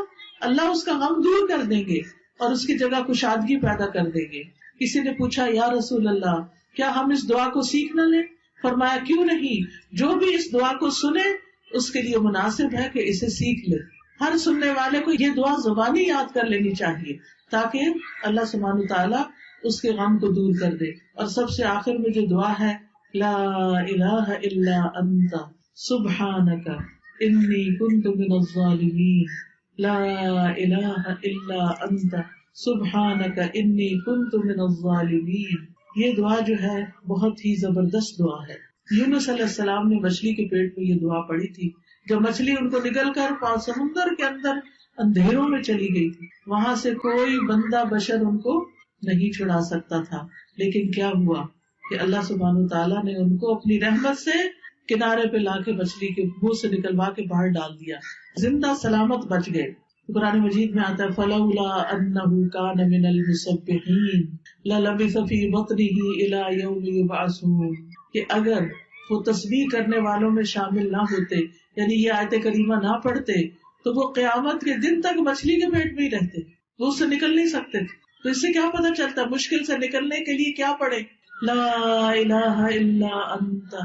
اللہ اس کا غم دور کر دیں گے اور اس کی جگہ کشادگی پیدا کر دیں گے. کسی نے پوچھا یا رسول اللہ کیا ہم اس دعا کو سیکھ نہ لیں؟ فرمایا کیوں نہیں، جو بھی اس دعا کو سنے اس کے لیے مناسب ہے کہ اسے سیکھ لے. ہر سننے والے کو یہ دعا زبانی یاد کر لینی چاہیے تاکہ اللہ سبحانہ وتعالیٰ اس کے غم کو دور کر دے. اور سب سے آخر میں جو دعا ہے لا الہ الا انت سبحانک انی کنت من الظالمین، لا الہ الا انت سبحانک انی کنت من الظالمین. یہ دعا جو ہے بہت ہی زبردست دعا ہے. یونس علیہ السلام نے مچھلی کے پیٹ میں یہ دعا پڑھی تھی جب مچھلی ان کو نگل کر سمندر کے اندر اندھیروں میں چلی گئی تھی. وہاں سے کوئی بندہ بشر ان کو نہیں چھڑا سکتا تھا. لیکن کیا ہوا کہ اللہ سبحانہ وتعالیٰ نے ان کو اپنی رحمت سے کنارے پہ لا کے مچھلی کے منہ سے نکلوا کے باہر ڈال دیا، زندہ سلامت بچ گئے. قرآن مجید میں آتا ہے فَلَوْلَا أَنَّهُ كَانَ مِنَ الْمُسَبِّحِينَ لَلَبِثَ فِي بَطْنِهِ إِلَى يَوْمِ يُبْعَثُونَ. کہ اگر وہ تسبیح کرنے والوں میں شامل نہ ہوتے، یعنی یہ آیت کریمہ نہ پڑھتے تو وہ قیامت کے دن تک مچھلی کے پیٹ میں ہی رہتے، وہ اس سے نکل نہیں سکتے تھے. تو اس سے کیا پتہ چلتا مشکل سے نکلنے کے لیے کیا پڑھے؟ لا الہ الا انت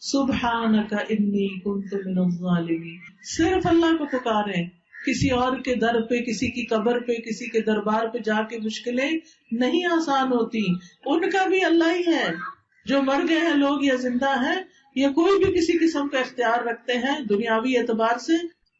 سبحانک انی کنت من الظالمین. صرف اللہ کو پکاریں، کسی اور کے در پہ، کسی کی قبر پہ، کسی کے دربار پہ جا کے مشکلیں نہیں آسان ہوتی. ان کا بھی اللہ ہی ہے. جو مر گئے ہیں لوگ یا زندہ ہیں یا کوئی بھی کسی قسم کا اختیار رکھتے ہیں دنیاوی اعتبار سے،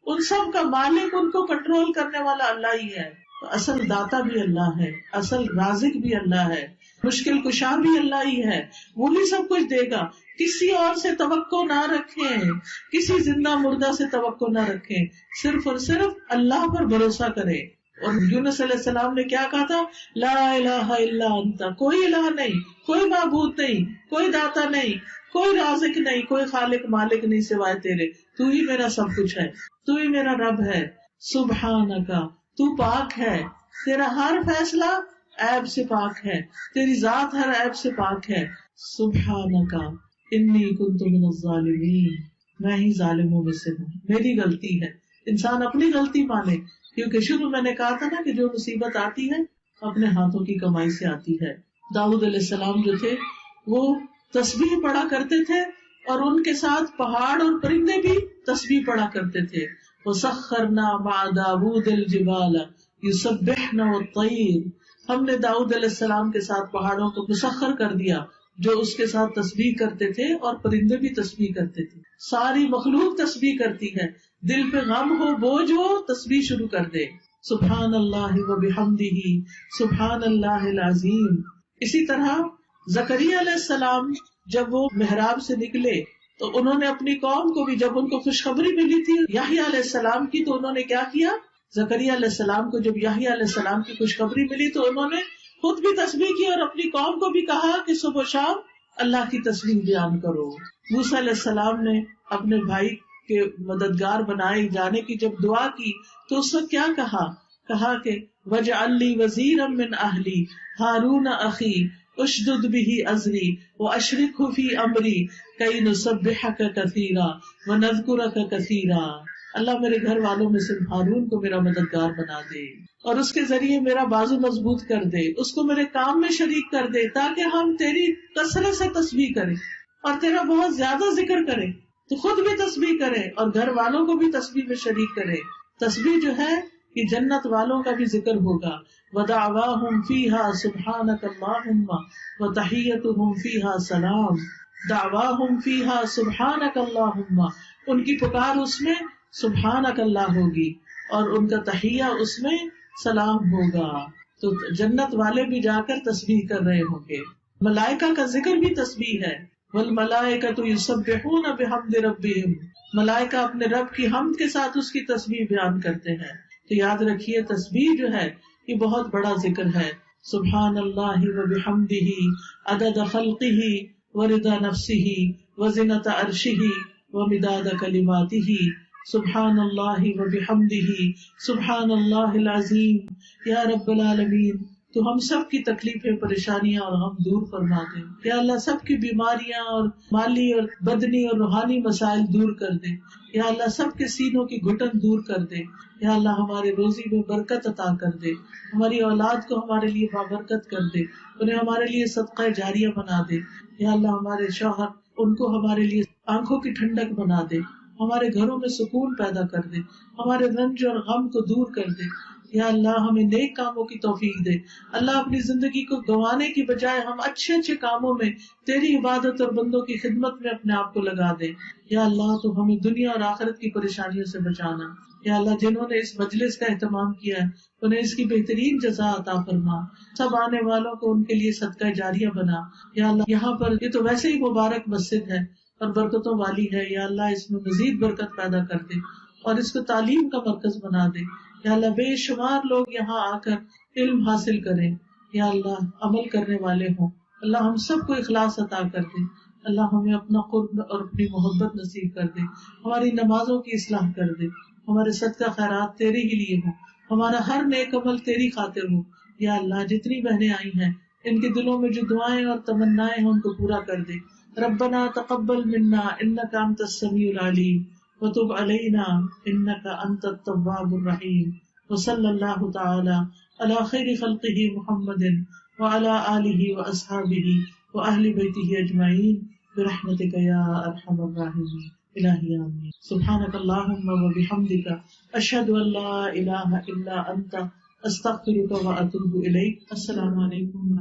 ان سب کا مالک، ان کو کنٹرول کرنے والا اللہ ہی ہے. تو اصل داتا بھی اللہ ہے، اصل رازق بھی اللہ ہے، مشکل کشا بھی اللہ ہی ہے، وہی سب کچھ دے گا. کسی اور سے توقع نہ رکھیں، کسی زندہ مردہ سے توقع نہ رکھیں، صرف اور صرف اللہ پر بھروسہ کریں. اور یونس علیہ السلام نے کیا کہا تھا؟ لا الہ الا انت، کوئی الہ نہیں، کوئی معبود نہیں، کوئی داتا نہیں، کوئی رازق نہیں، کوئی خالق مالک نہیں سوائے تیرے، تو ہی میرا سب کچھ ہے، تو ہی میرا رب ہے. سبحانک، تو پاک ہے، تیرا ہر فیصلہ عیب سے پاک ہے، تیری ذات ہر عیب سے پاک ہے. سبحانک انی کنت من الظالمین، میں ہی ظالموں میں سے ہوں، میری غلطی ہے. انسان اپنی غلطی مانے، کیونکہ شروع میں نے کہا تھا نا کہ جو مصیبت آتی ہے اپنے ہاتھوں کی کمائی سے آتی ہے. داؤد علیہ السلام جو تھے وہ تسبیح پڑھا کرتے تھے، اور ان کے ساتھ پہاڑ اور پرندے بھی تسبیح پڑھا کرتے تھے. وَسَخَّرْنَا مَعَ دَاوُودَ الْجِبَالَ يُسَبِّحْنَ وَالطَّيْرَ، ہم نے داؤد علیہ السلام کے ساتھ پہاڑوں کو مسخر کر دیا جو اس کے ساتھ تسبیح کرتے تھے، اور پرندے بھی تسبیح کرتے تھے. ساری مخلوق تسبیح کرتی ہے. دل پہ غم ہو، بوجھ ہو، تسبیح شروع کر دے. سبحان اللہ وبحمدہ سبحان اللہ العظیم. اسی طرح زکریا علیہ السلام جب وہ محراب سے نکلے تو انہوں نے اپنی قوم کو بھی، جب ان کو خوشخبری ملی تھی یحییٰ علیہ السلام کی، تو انہوں نے کیا کیا؟ زکریا علیہ السلام کو جب یحییٰ علیہ السلام کی خوشخبری ملی تو انہوں نے خود بھی تسبیح کی اور اپنی قوم کو بھی کہا کہ صبح و شام اللہ کی تسبیح بیان کرو. موسیٰ علیہ السلام نے اپنے بھائی کے مددگار بنائے جانے کی جب دعا کی تو اس وقت کیا کہا کہ وَاجْعَلْ لِي وَزِيرًا مِّنْ أَهْلِي هَارُونَ أَخِي اشدد به ازری واشرکه فی امری کئی نسبحک کثیرا ونذکرک کثیرا. اللہ میرے گھر والوں میں سے ہارون کو میرا مددگار بنا دے اور اس کے ذریعے میرا بازو مضبوط کر دے، اس کو میرے کام میں شریک کر دے، تاکہ ہم تیری کثرت سے تسبیح کریں اور تیرا بہت زیادہ ذکر کریں، تو خود بھی تسبیح کرے اور گھر والوں کو بھی تسبیح میں شریک کرے. تسبیح جو ہے کہ جنت والوں کا بھی ذکر ہوگا. وَدَعْوَاهُمْ فِيهَا سُبْحَانَكَ اللَّهُمَّ وَتَحِيَّتُهُمْ فِيهَا سَلَامٌ. دعواہم فیہا سبحانک اللہم، ان کی پکار اس میں سبحانک اللہ ہوگی اور ان کا تحیہ اس میں سلام ہوگا. تو جنت والے بھی جا کر تسبیح کر رہے ہوں گے. ملائکہ کا ذکر بھی تسبیح ہے. والملائکۃ یسبحون بحمد ربہم، ملائکہ اپنے رب کی حمد کے ساتھ اس کی تسبیح بیان کرتے ہیں. تو یاد رکھیے تسبیح جو ہے یہ بہت بڑا ذکر ہے. سبحان اللہ وبحمدہ عدد خلقہ ورضا نفسہ وزنۃ عرشہ ومداد کلماتہ. سبحان اللہ وبحمدہ سبحان اللہ العظیم. یا رب العالمین تو ہم سب کی تکلیفیں، پریشانیاں اور غم دور فرما دے. یا اللہ سب کی بیماریاں اور مالی اور بدنی اور روحانی مسائل دور کر دے. یا اللہ سب کے سینوں کی گھٹن دور کر دے. یا اللہ ہمارے روزی میں برکت عطا کر دے. ہماری اولاد کو ہمارے لیے بابرکت کر دے، انہیں ہمارے لیے صدقہ جاریہ بنا دے. یا اللہ ہمارے شوہر ان کو ہمارے لیے آنکھوں کی ٹھنڈک بنا دے، ہمارے گھروں میں سکون پیدا کر دے، ہمارے رنج اور غم کو دور کر دے. یا اللہ ہمیں نیک کاموں کی توفیق دے. اللہ اپنی زندگی کو گنوانے کی بجائے ہم اچھے اچھے کاموں میں تیری عبادت اور بندوں کی خدمت میں اپنے آپ کو لگا دے. یا اللہ تو ہمیں دنیا اور آخرت کی پریشانیوں سے بچانا. یا اللہ جنہوں نے اس مجلس کا اہتمام کیا ہے انہیں اس کی بہترین جزا عطا فرما. سب آنے والوں کو ان کے لیے صدقہ جاریہ بنا. یا اللہ یہاں پر یہ تو ویسے ہی مبارک مسجد ہے اور برکتوں والی ہے. یا اللہ اس میں مزید برکت پیدا کر دے اور اس کو تعلیم کا مرکز بنا دے. یا اللہ بے شمار لوگ یہاں آ کر علم حاصل کریں. یا اللہ عمل کرنے والے ہوں. اللہ ہم سب کو اخلاص عطا کر دے. اللہ ہمیں اپنا قرب اور اپنی محبت نصیب کر دے. ہماری نمازوں کی اصلاح کر دے. ہمارے صدقہ خیرات تیرے ہی لیے ہوں. ہمارا ہر نیک عمل تیری خاطر ہو. یا اللہ جتنی بہنیں آئی ہیں ان کے دلوں میں جو دعائیں اور تمنائیں ہیں ان کو پورا کر دے. ربنا تقبل منا انک انت السمیع العلیم وتب علینا انک انت التواب الرحیم. وصلی اللہ تعالی علی خیر خلقہ محمد وعلی آلہ واصحابہ واہل بیتہ اجمعین برحمتک یا ارحم الراحمین. الہی آمین. سبحانک اللہم وبحمدک اشہد ان لا الہ الا انت استغفرک واتوب الیک. السلام علیکم.